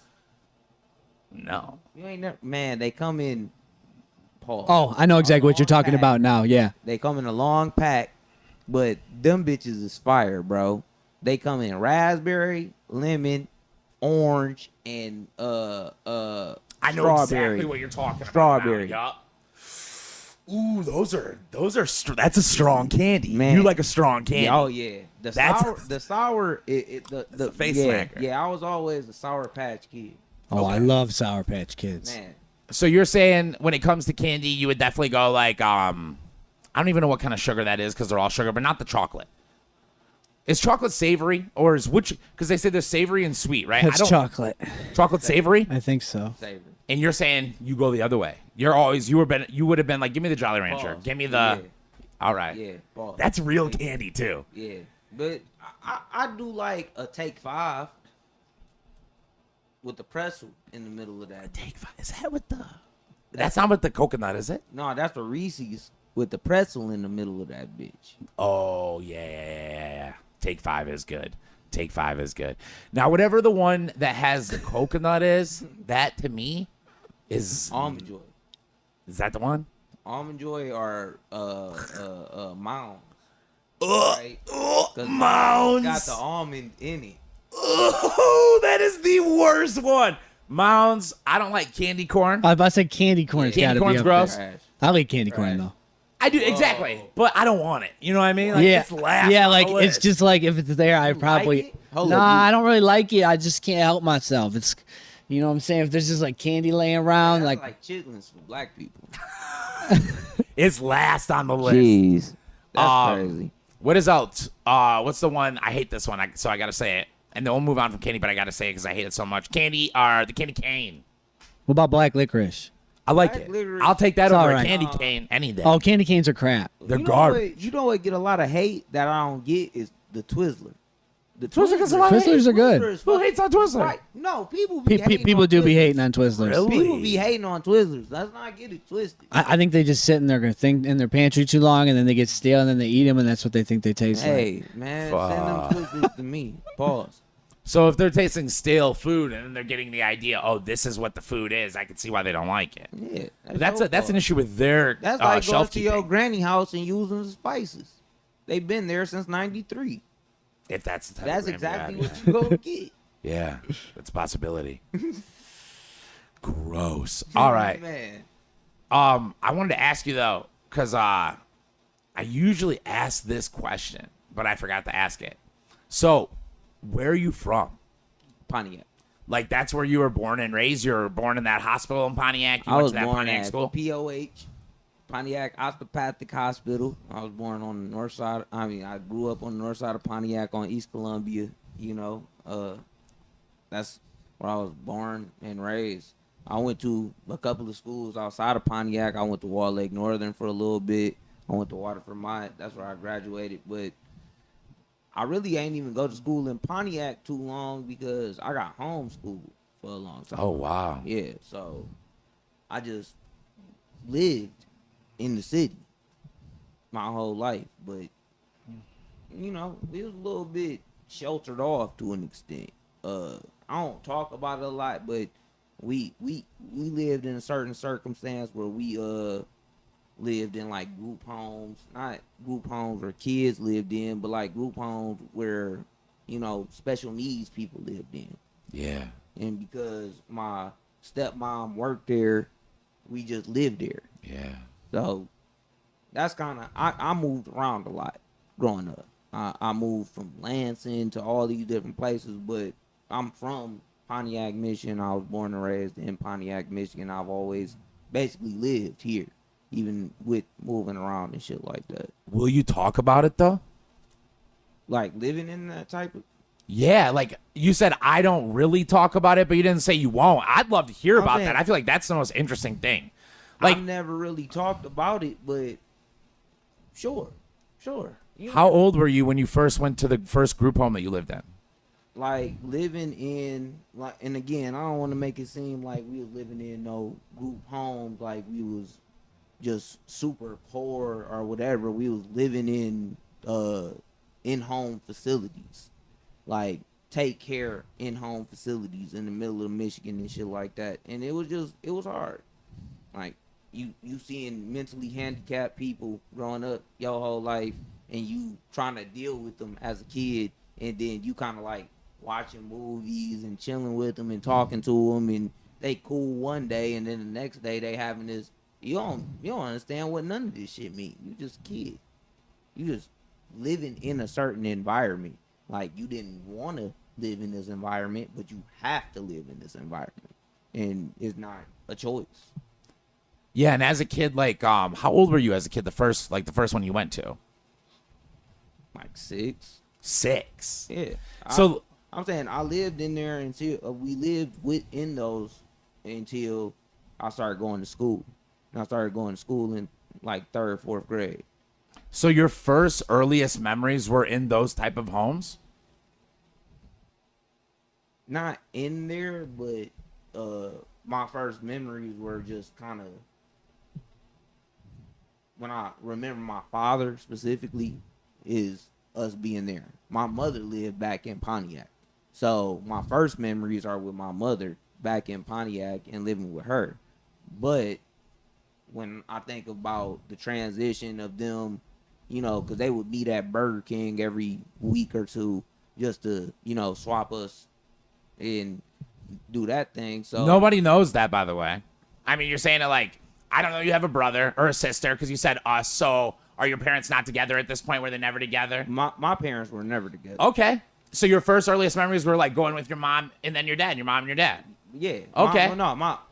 No. You ain't never. Man, they come in. Pause. Oh, I know exactly what you're talking pack. about now. Yeah. They come in a long pack, but them bitches is fire, bro. They come in raspberry, lemon, orange, and I know strawberry. exactly what you're talking Strawberry. about. Yup. Ooh, those are that's a strong candy. Man. You like a strong candy. Yeah, oh yeah, the That's- sour, the face yeah, smacker. Yeah, I was always a Sour Patch Kid. Oh, I love Sour Patch Kids. Man, So you're saying when it comes to candy, you would definitely go like I don't even know what kind of sugar that is because they're all sugar, but not the chocolate. Is chocolate savory or is which? Because they say there's savory and sweet, right? It's chocolate. Chocolate savory, I think so. savory. and you're saying you go the other way. You would have been like, give me the Jolly Rancher, Pause. give me the. Yeah. All right, Yeah, pause. that's real candy too. Yeah, but I do like a Take 5 with the pretzel in the middle of that. Take 5. Is that with the? That's not with the coconut, is it? No, that's the Reese's with the pretzel in the middle of that bitch. Oh yeah. Take 5 is good. Take 5 is good. Now, whatever the one that has the coconut is, that to me is. Almond Joy. Is that the one? Almond Joy are Mounds. Right? 'Cause Mounds. got the almond in it. Oh, that is the worst one. Mounds. I don't like candy corn. I was about to say candy corn. Candy Gotta corn's be up gross. there. Trash. I like candy corn Trash. though. I do exactly, but I don't want it. You know what I mean? Like, yeah, it's last yeah. on Like the it's list. just like if it's there, I You probably. like it? Hold Nah, up, you- I don't really like it. I just can't help myself. It's, you know what I'm saying. If there's just like candy laying around, That's like like chitlins for black people. It's last on the list. Jeez, that's Um, crazy. What is out? What's the one? I hate this one, so I gotta say it. And then we'll move on from candy, but I gotta say it because I hate it so much. Candy, the candy cane. what about black licorice? I like Black it. licorice- I'll take that It's over a alright. candy cane any day. Oh, candy canes are crap. They're you know garbage. What, you know what get a lot of hate that I don't get is the Twizzler. The Twizzler gets a lot of hate. Twizzlers are good. Twizzler is Who fucking- hates on Twizzler? Right. No, people be hating People on do be Twizzlers. hating on Twizzlers. Really? People be hating on Twizzlers. Let's not get it twisted. I think they just sit in their thing in their pantry too long, and then they get stale, and then they eat them, and that's what they think they taste like. Hey, man, send them Twizzlers to me. Pause. So if they're tasting stale food and then they're getting the idea, oh, this is what the food is, I can see why they don't like it. Yeah, But that's your an fault. issue with their That's like going shelf to your keeping. granny house and using the spices. They've been there since '93. If that's the type That's of exactly brand what you gonna get. Yeah, that's a possibility. Gross. All right. man. I wanted to ask you though, because I usually ask this question, but I forgot to ask it. So, where are you from? Pontiac. Like that's where you were born and raised. You were born in that hospital in Pontiac. You I went was to that born Pontiac at school. POH, Pontiac Osteopathic Hospital. I was born on the north side. I grew up on the north side of Pontiac on East Columbia. You know, that's where I was born and raised. I went to a couple of schools outside of Pontiac. I went to Wall Lake Northern for a little bit. I went to Waterford Mott. That's where I graduated. But I really ain't even go to school in Pontiac too long because I got homeschooled for a long time. Oh wow. Yeah, so I just lived in the city my whole life, but you know, it was a little bit sheltered off to an extent. I don't talk about it a lot, but we lived in a certain circumstance where we lived in like group homes, not group homes where kids lived in, but like group homes where, you know, special needs people lived in. Yeah. And because my stepmom worked there, we just lived there. Yeah. So that's kind of, I moved around a lot growing up. I moved from Lansing to all these different places, but I'm from Pontiac, Michigan. I was born and raised in Pontiac, Michigan. I've always basically lived here. even with moving around and shit like that. Will you talk about it though? Like living in that type of. Yeah, like you said, I don't really talk about it, but you didn't say you won't. I'd love to hear about saying- that. I feel like that's the most interesting thing. Like, I've never really talked about it, but sure. You know, how old were you when you first went to the first group home that you lived in? like living in like, and again, I don't want to make it seem like we was living in no group homes, like we was just super poor or whatever. We was living in home facilities, like take care in home facilities in the middle of Michigan and shit like that. And it was hard. Like you seeing mentally handicapped people growing up your whole life, and you trying to deal with them as a kid, and then you kind of like watching movies and chilling with them and talking to them, and they cool one day, and then the next day they having this. You don't understand what none of this shit mean. You just a kid. You just living in a certain environment. Like you didn't want to live in this environment, but you have to live in this environment, and it's not a choice. Yeah, and as a kid, like, how old were you as a kid? The first one you went to? Like 6. 6. Yeah. So I'm saying I lived in there until we lived within those until I started going to school. And I started going to school in like 3rd, 4th grade. So your first earliest memories were in those type of homes? Not in there, but my first memories were just kind of when I remember my father specifically is us being there. My mother lived back in Pontiac. So my first memories are with my mother back in Pontiac and living with her. But when I think about the transition of them, you know, because they would meet at Burger King every week or two just to, you know, swap us and do that thing. So Nobody knows that, by the way. I mean, you're saying it like, I don't know, you have a brother or a sister because you said us. So are your parents not together at this point? Were they never together? my parents were never together. Okay. So your first earliest memories were like going with your mom and then your dad, your mom and your dad. Yeah. Okay.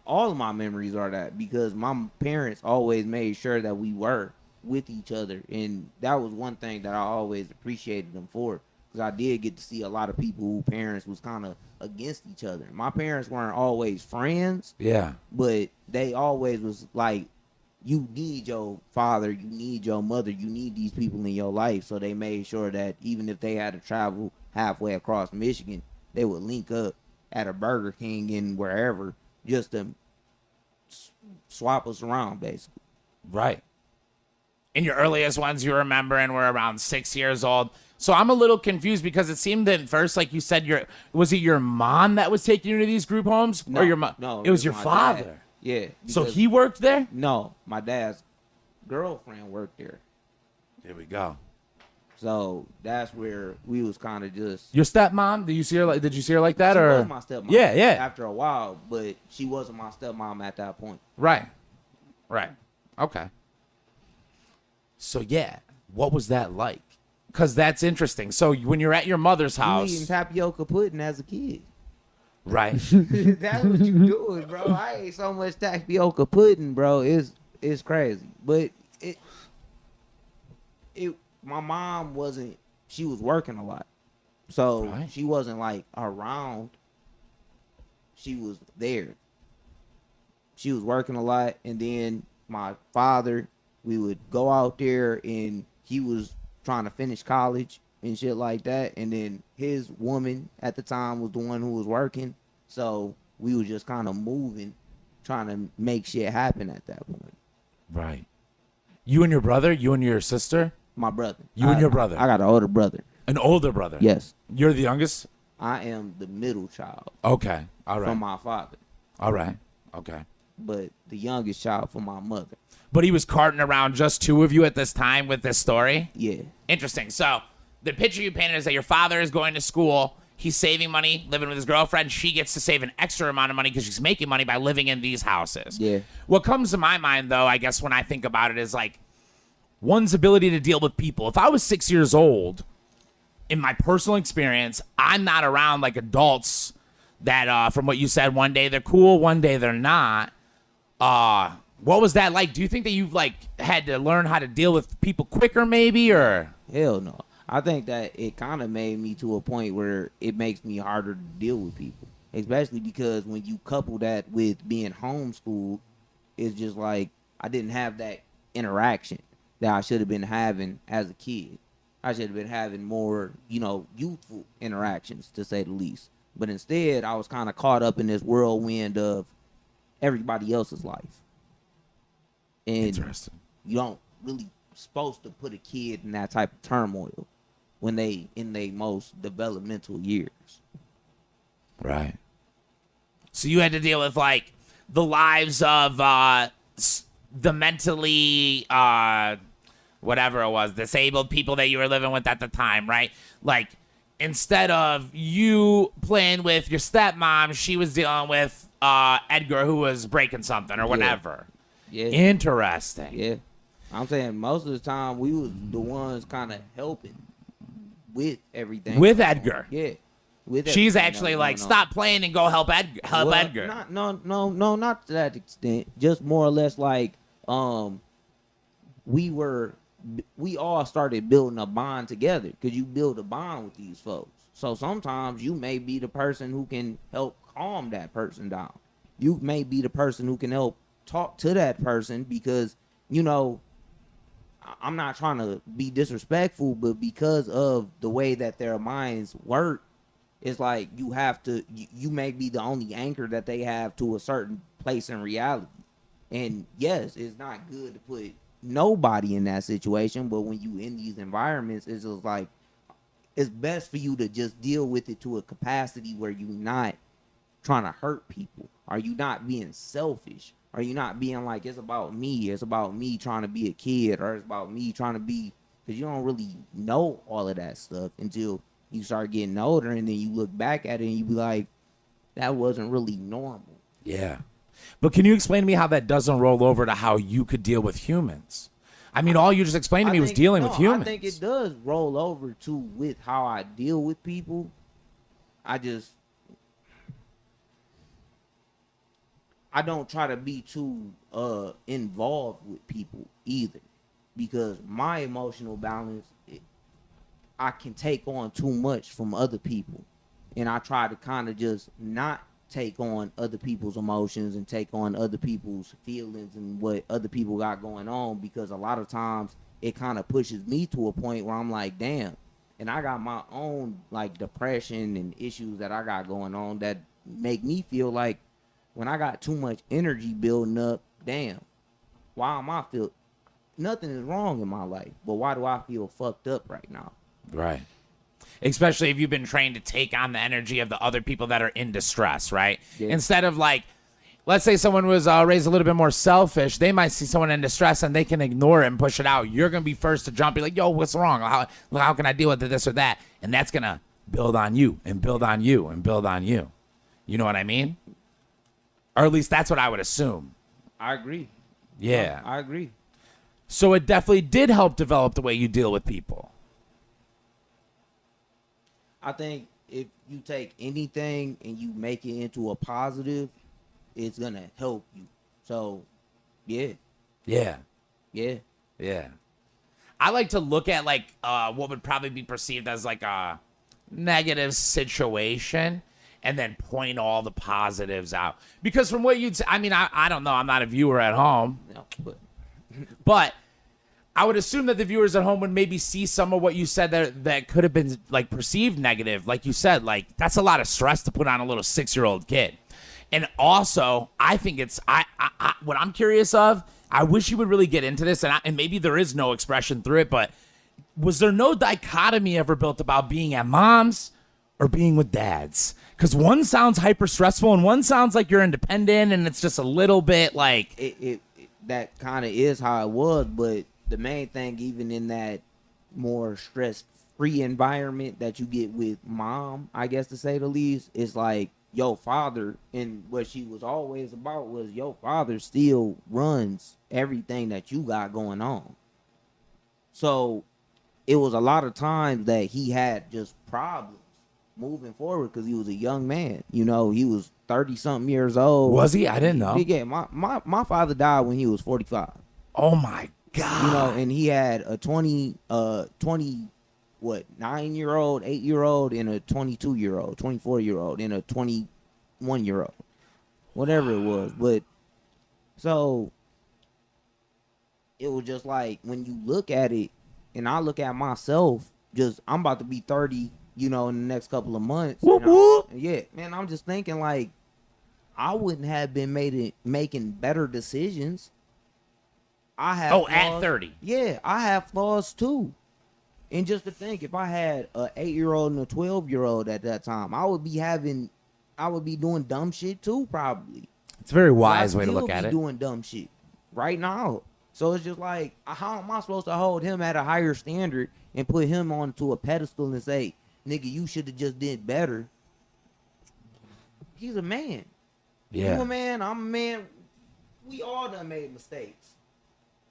All of my memories are that because my parents always made sure that we were with each other, and that was one thing that I always appreciated them for, because I did get to see a lot of people whose parents was kind of against each other. My parents weren't always friends, Yeah. but they always was like, you need your father, you need your mother, you need these people in your life. So they made sure that even if they had to travel halfway across Michigan, they would link up at a Burger King and wherever just to swap us around, basically. Right. And your earliest ones you remember and were around 6 years old. So I'm a little confused because it seemed at first, like you said, was it your mom that was taking you to these group homes? No, Or your mom? no, It was your my father. dad. Yeah. So because- he worked there? No, my dad's girlfriend worked there. There we go. So that's where we was kind of just. Your stepmom? Did you see her like that? She Or was my stepmom. Yeah, yeah. After a while, but she wasn't my stepmom at that point. Right. Okay. So yeah, what was that like? Because that's interesting. So when you're at your mother's You house, eating tapioca pudding as a kid. right? That's what you doing, bro. I ate so much tapioca pudding, bro. It's crazy. But my mom wasn't. She was working a lot, so Right. she wasn't like around. She was there. She was working a lot, and then my father, we would go out there, and he was trying to finish college and shit like that, and then his woman at the time was the one who was working, so we were just kind of moving, trying to make shit happen at that point. Right. You and your brother? You and your sister? My brother. You and your brother? I got an older brother. An older brother? Yes. You're the youngest? I am the middle child Okay. All right. from my father, All right. Okay. but the youngest child from my mother. But he was carting around just two of you at this time with this story? Yeah. Interesting. So the picture you painted is that your father is going to school. He's saving money, living with his girlfriend. She gets to save an extra amount of money because she's making money by living in these houses. Yeah. What comes to my mind, though, I guess when I think about it, is like one's ability to deal with people. If I was 6 years old, in my personal experience, I'm not around like adults that, from what you said, one day they're cool, one day they're not. What was that like? Do you think that you've like had to learn how to deal with people quicker, maybe, or? Hell no. I think that it kind of made me to a point where it makes me harder to deal with people, especially because when you couple that with being homeschooled, it's just like I didn't have that interaction that I should have been having as a kid. I should have been having more, youthful interactions, to say the least. But instead, I was kind of caught up in this whirlwind of everybody else's life. And Interesting. you don't really supposed to put a kid in that type of turmoil when they in their most developmental years. Right. So you had to deal with like the lives of the mentally whatever it was, disabled people that you were living with at the time, right? Like instead of you playing with your stepmom, she was dealing with Edgar, who was breaking something or whatever. Yeah. Interesting. Yeah. I'm saying most of the time we was the ones kind of helping with everything. With Edgar. Yeah. With She's everything actually that was like, going on. stop playing and go help Edgar. Well, Edgar. No, not to that extent. Just more or less like we all started building a bond together, because you build a bond with these folks. So sometimes you may be the person who can help calm that person down. You may be the person who can help talk to that person, because I'm not trying to be disrespectful, but because of the way that their minds work, it's like you may be the only anchor that they have to a certain place in reality. And yes, it's not good to put nobody in that situation, but when you in these environments, it's just like it's best for you to just deal with it to a capacity where you're not trying to hurt people. Are you not being selfish? Are you not being like, it's about me trying to be a kid, or it's about me trying to be, because you don't really know all of that stuff until you start getting older, and then you look back at it and you be like, that wasn't really normal. Yeah. But can you explain to me how that doesn't roll over to how you could deal with humans? I mean, all you just explained to me was dealing with humans. I think it does roll over to with how I deal with people. I don't try to be too involved with people either, because my emotional balance, I can take on too much from other people, and I try to kind of just not take on other people's emotions and take on other people's feelings and what other people got going on, because a lot of times it kind of pushes me to a point where I'm like, damn, and I got my own like depression and issues that I got going on that make me feel like, when I got too much energy building up, damn, why am I feel nothing is wrong in my life, but why do I feel fucked up right now? Right. Especially if you've been trained to take on the energy of the other people that are in distress, right? Yeah. Instead of like, let's say someone was raised a little bit more selfish, they might see someone in distress and they can ignore it and push it out. You're going to be first to jump, be like, yo, what's wrong? How can I deal with this or that? And that's going to build on you and build on you and build on you. You know what I mean? Or at least that's what I would assume. I agree. Yeah. I agree. So it definitely did help develop the way you deal with people. I think if you take anything and you make it into a positive, it's going to help you. So, yeah. Yeah. Yeah. Yeah. I like to look at like what would probably be perceived as like a negative situation and then point all the positives out. Because from what you'd say, I mean, I don't know. I'm not a viewer at home. No, But I would assume that the viewers at home would maybe see some of what you said that could have been like perceived negative. Like you said, like that's a lot of stress to put on a little 6-year-old kid. And also, I think it's what I'm curious of. I wish you would really get into this, and maybe there is no expression through it, but was there no dichotomy ever built about being at mom's or being with dad's? Because one sounds hyper stressful and one sounds like you're independent, and it's just a little bit like it that kind of is how it was. But the main thing, even in that more stress-free environment that you get with mom, I guess to say the least, is like your father, and what she was always about was your father still runs everything that you got going on. So it was a lot of times that he had just problems moving forward because he was a young man. You know, he was 30-something years old. Was he? I didn't know. Yeah, my father died when he was 45. Oh my God. You know, and he had a 9-year-old, 8-year-old, and a 22-year-old, 24-year-old, and a 21-year-old, whatever it was. But so it was just like when you look at it, and I look at myself, I'm about to be 30, you know, in the next couple of months. Whoop, whoop. Yeah, man, I'm just thinking like I wouldn't have been making better decisions. I have flaws. At 30. Yeah, I have flaws too. And just to think, if I had an 8-year-old and a 12-year-old at that time, I would be doing dumb shit too, probably. It's a very wise way to look at it. Doing dumb shit right now. So it's just like, how am I supposed to hold him at a higher standard and put him onto a pedestal and say, nigga, you should have just did better? He's a man. Yeah. You a man, I'm a man. We all done made mistakes.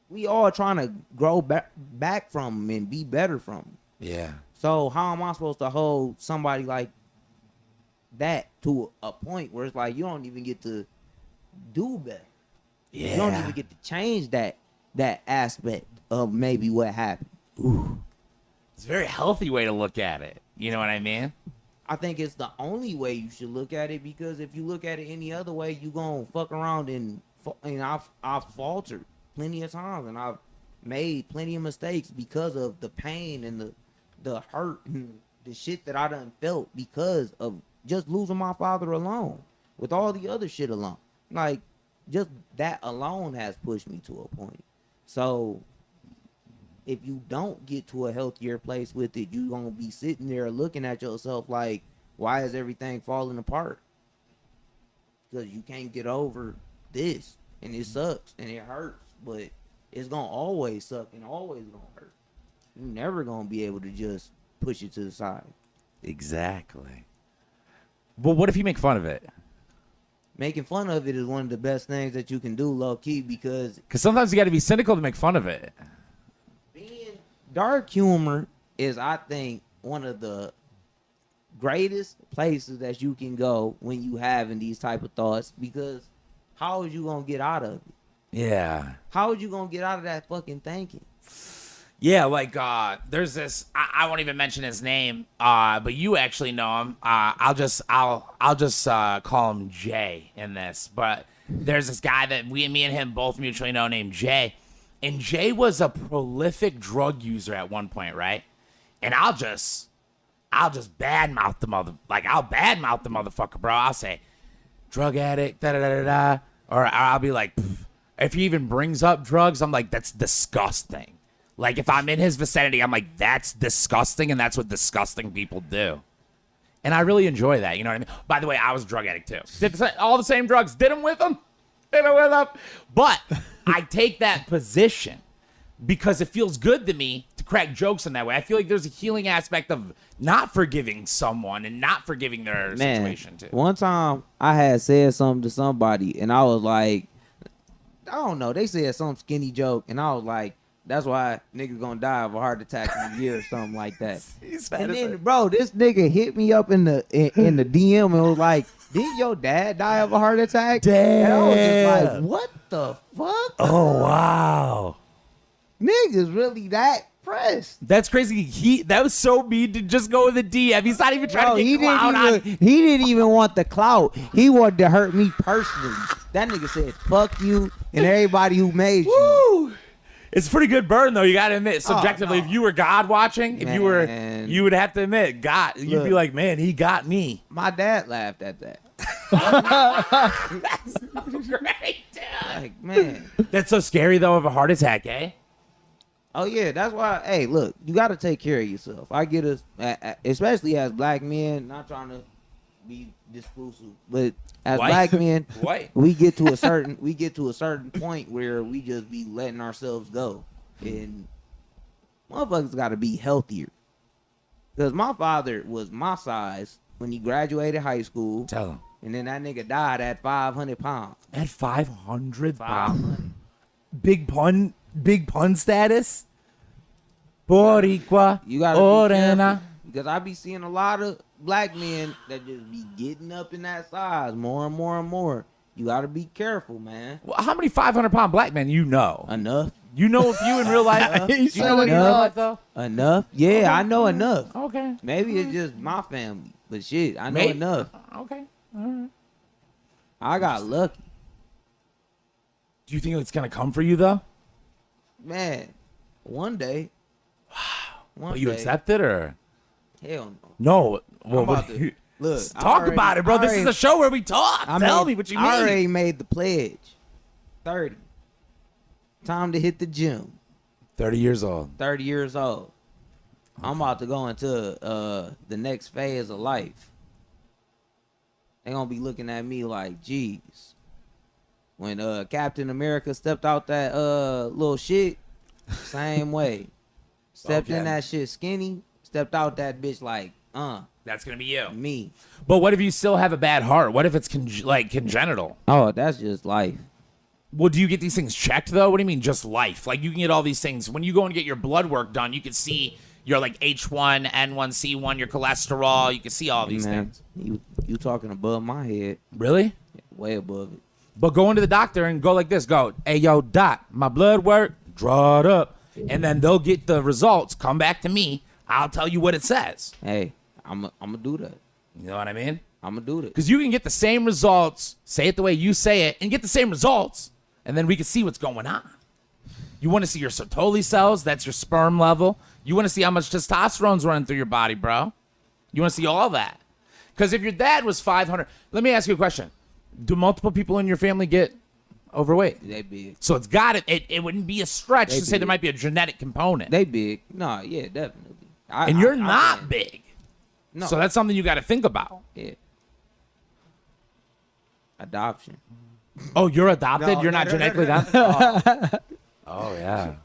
We all trying to grow back from him and be better from him. Yeah. So how am I supposed to hold somebody like that to a point where it's like you don't even get to do better? Yeah. You don't even get to change that aspect of maybe what happened. Ooh. It's a very healthy way to look at it. You know what I mean? I think it's the only way you should look at it, because if you look at it any other way, you gonna fuck around and I've faltered plenty of times, and I've made plenty of mistakes because of the pain and the hurt and the shit that I done felt because of just losing my father alone, with all the other shit alone. Like, just that alone has pushed me to a point. So if you don't get to a healthier place with it, you're going to be sitting there looking at yourself like, why is everything falling apart? Because you can't get over this, and it sucks, and it hurts, but it's going to always suck and always going to hurt. You're never going to be able to just push it to the side. Exactly. But what if you make fun of it? Making fun of it is one of the best things that you can do, low-key, because sometimes you got to be cynical to make fun of it. Dark humor is, I think, one of the greatest places that you can go when you having these type of thoughts, because how are you going to get out of it? Yeah. How are you going to get out of that fucking thinking? Yeah, like there's this. I won't even mention his name, but you actually know him. I'll just call him Jay in this. But there's this guy that me and him both mutually know named Jay, and Jay was a prolific drug user at one point, right? And I'll just badmouth the motherfucker, bro. I'll say drug addict, da da da da da, or I'll be like, pff. If he even brings up drugs, I'm like, that's disgusting. Like, if I'm in his vicinity, I'm like, that's disgusting, and that's what disgusting people do. And I really enjoy that, you know what I mean? By the way, I was a drug addict, too. Did all the same drugs. Did them with them. But I take that position because it feels good to me to crack jokes in that way. I feel like there's a healing aspect of not forgiving someone and not forgiving their situation, too. One time, I had said something to somebody, and I was like, I don't know. They said some skinny joke, and I was like, that's why niggas gonna die of a heart attack in a year or something like that. And then, bro, this nigga hit me up in the DM and was like, "Did your dad die of a heart attack?" Damn. And I was just like, "What the fuck?" Oh wow, niggas really that pressed? That's crazy. That was so mean to just go with the DM. He's not even trying to get clout on. He didn't even want the clout. He wanted to hurt me personally. That nigga said, "Fuck you and everybody who made you." Woo. It's a pretty good burn, though. You got to admit, subjectively, if you were God watching, you would have to admit, God, you'd be like, man, he got me. My dad laughed at that. That's so great, dude. Like, man. That's so scary, though, of a heart attack, eh? Oh, yeah. That's why, hey, look, you got to take care of yourself. I get us, especially as black men, not trying to be disclusive, but as black men, we get to a certain point where we just be letting ourselves go, and motherfuckers got to be healthier. Because my father was my size when he graduated high school. Tell him. And then that nigga died at 500 pounds. At 500 pounds? Big pun status? Boricua. You gotta be careful, because I be seeing a lot of black men that just be getting up in that size more and more and more. You gotta be careful, man. Well, how many 500-pound black men you know? Enough. You know a few in real life? He You said know any in real enough. life, though? Enough. Yeah, I know enough. Okay. Maybe it's just my family, but shit, I know Maybe. enough. Okay. All right. I got lucky, Do you think it's going to come for you, though? man. One day. Wow. But you accept it, or? Hell no. No. Well, I'm about to- Look, Let's talk about it, bro. This is a show where we talk. Tell me what you mean. I already made the pledge. 30. Time to hit the gym. 30 years old. 30 years old. I'm about to go into the next phase of life. They gonna be looking at me like, geez. When Captain America stepped out that little shit, same way. Stepped Okay. in that shit skinny, stepped out that bitch like, That's going to be you. me. But what if you still have a bad heart? What if it's congenital? Oh, that's just life. Well, do you get these things checked, though? What do you mean, just life? Like, you can get all these things. When you go and get your blood work done, you can see your, like, H1, N1C1, your cholesterol. You can see all these Man, things. you talking above my head. Really? Way above it. But go into the doctor and go like this. Go, hey, yo, doc, my blood work, draw it up. And then they'll get the results. Come back to me. I'll tell you what it says. Hey, I'm gonna do that. You know what I mean? I'm gonna do that. Because you can get the same results, say it the way you say it, and get the same results, and then we can see what's going on. You want to see your Sertoli cells, that's your sperm level. You want to see how much testosterone's running through your body, bro. You want to see all that. Because if your dad was 500, let me ask you a question. Do multiple people in your family get overweight? They big. So it's got it wouldn't be a stretch to say there might be a genetic component. They big. No, yeah, definitely. And you're not can. big. No. So that's something you got to think about. Yeah. Adoption. Oh, you're adopted? No, You're no, not no, genetically no, adopted? Oh, yeah.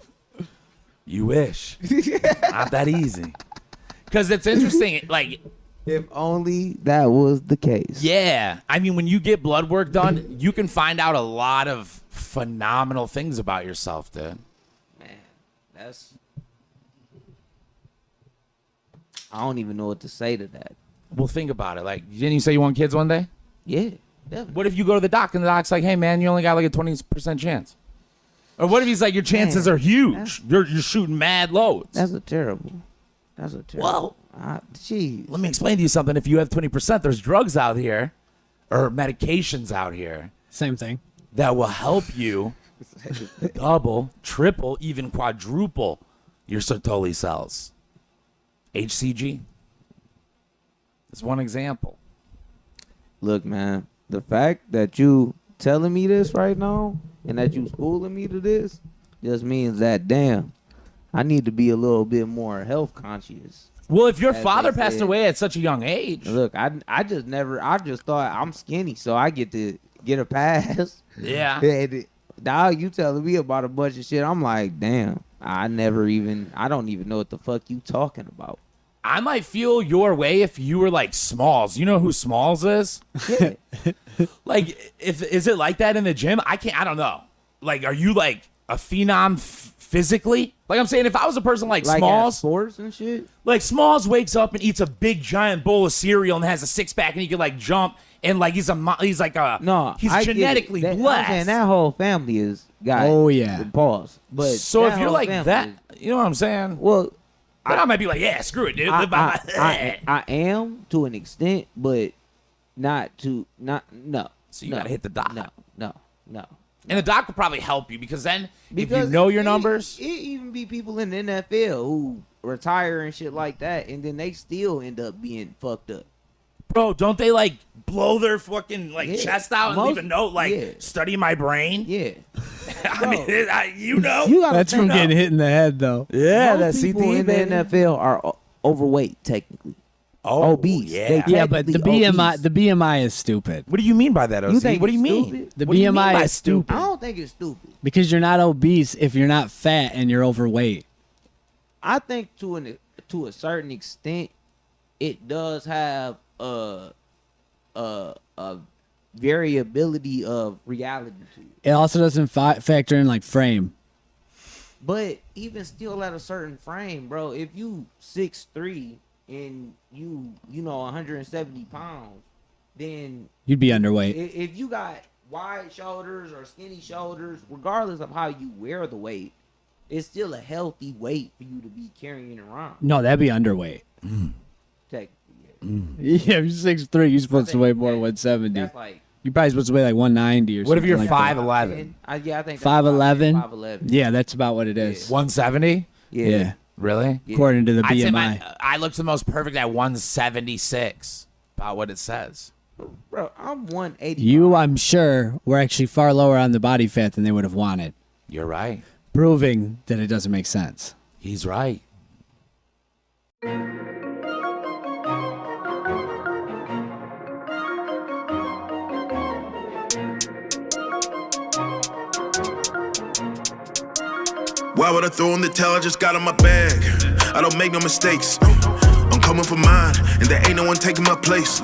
You wish. Not that easy. Because it's interesting. Like, If only that was the case. yeah. I mean, when you get blood work done, you can find out a lot of phenomenal things about yourself, dude. Man, that's. I don't even know what to say to that. Well, think about it. Like, didn't you say you want kids one day? Yeah, definitely. What if you go to the doc and the doc's like, hey, man, you only got like a 20% chance? Or what if he's like, your chances Man, are huge. You're shooting mad loads. That's a terrible. Well, Jeez. let me explain to you something. If you have 20%, there's drugs out here or medications out here Same thing. that will help you double, triple, even quadruple your Sertoli cells. HCG. That's one example. Look, man, the fact that you telling me this right now and that you schooling me to this just means that, damn, I need to be a little bit more health conscious. Well, if your As father they passed said. away at such a young age, Look, I just thought I'm skinny, so I get to get a pass. yeah. And now you telling me about a bunch of shit. I'm like, damn, I don't even know what the fuck you talking about. I might feel your way if you were like Smalls. You know who Smalls is? Yeah. Like, is it like that in the gym? I don't know. Like, are you like a phenom physically? Like I'm saying, if I was a person like Like at Smalls, sports and shit. like Smalls wakes up and eats a big giant bowl of cereal and has a six pack and he can like jump and like he's like a No, he's I get it. genetically I'm blessed. saying that whole family is got. Oh, yeah. Pause. But So that if you're whole like family that, is- you know what I'm saying? well, Then I might be like, yeah, screw it, dude. Live by my I am to an extent, but no. So you gotta hit the doc. No. And the doc will probably help you because then if you Because know your numbers, it even be people in the NFL who retire and shit like that, and then they still end up being fucked up. bro, don't they like blow their fucking like Yeah. chest out and leave a note like study my brain? Yeah, I mean, you know. you gotta That's from think, getting hit in the head, though. yeah, most people in the NFL are overweight technically. Obese. Yeah. They Yeah, but the technically BMI, obese. the BMI is stupid What do you mean by that, OC? You think What do you it's mean? stupid? The What do you mean BMI by is stupid. I don't think it's stupid. because you're not obese if you're not fat and you're overweight. I think to a certain extent, it does have a variability of reality to it. It also doesn't factor in like frame. But even still at a certain frame, bro, if you 6'3", and you know 170 pounds, then You'd be underweight. if you got wide shoulders or skinny shoulders, regardless of how you wear the weight, it's still a healthy weight for you to be carrying around. No, that'd be underweight. Technically, Yeah, if you're 6'3", you're supposed to weigh more than 170. that's like You're probably supposed to weigh like 190 or something. What if you're like 5'11"? I think 5'11"? 5'11". Yeah, that's about what it is. 170? Yeah. Really? According to the I'd say BMI. I look the most perfect at 176. About what it says. Bro, I'm 180. You, I'm sure, were actually far lower on the body fat than they would have wanted, You're right. proving that it doesn't make sense. He's right. Why would I throw in the towel? I just got in my bag. I don't make no mistakes. I'm coming for mine, and there ain't no one taking my place.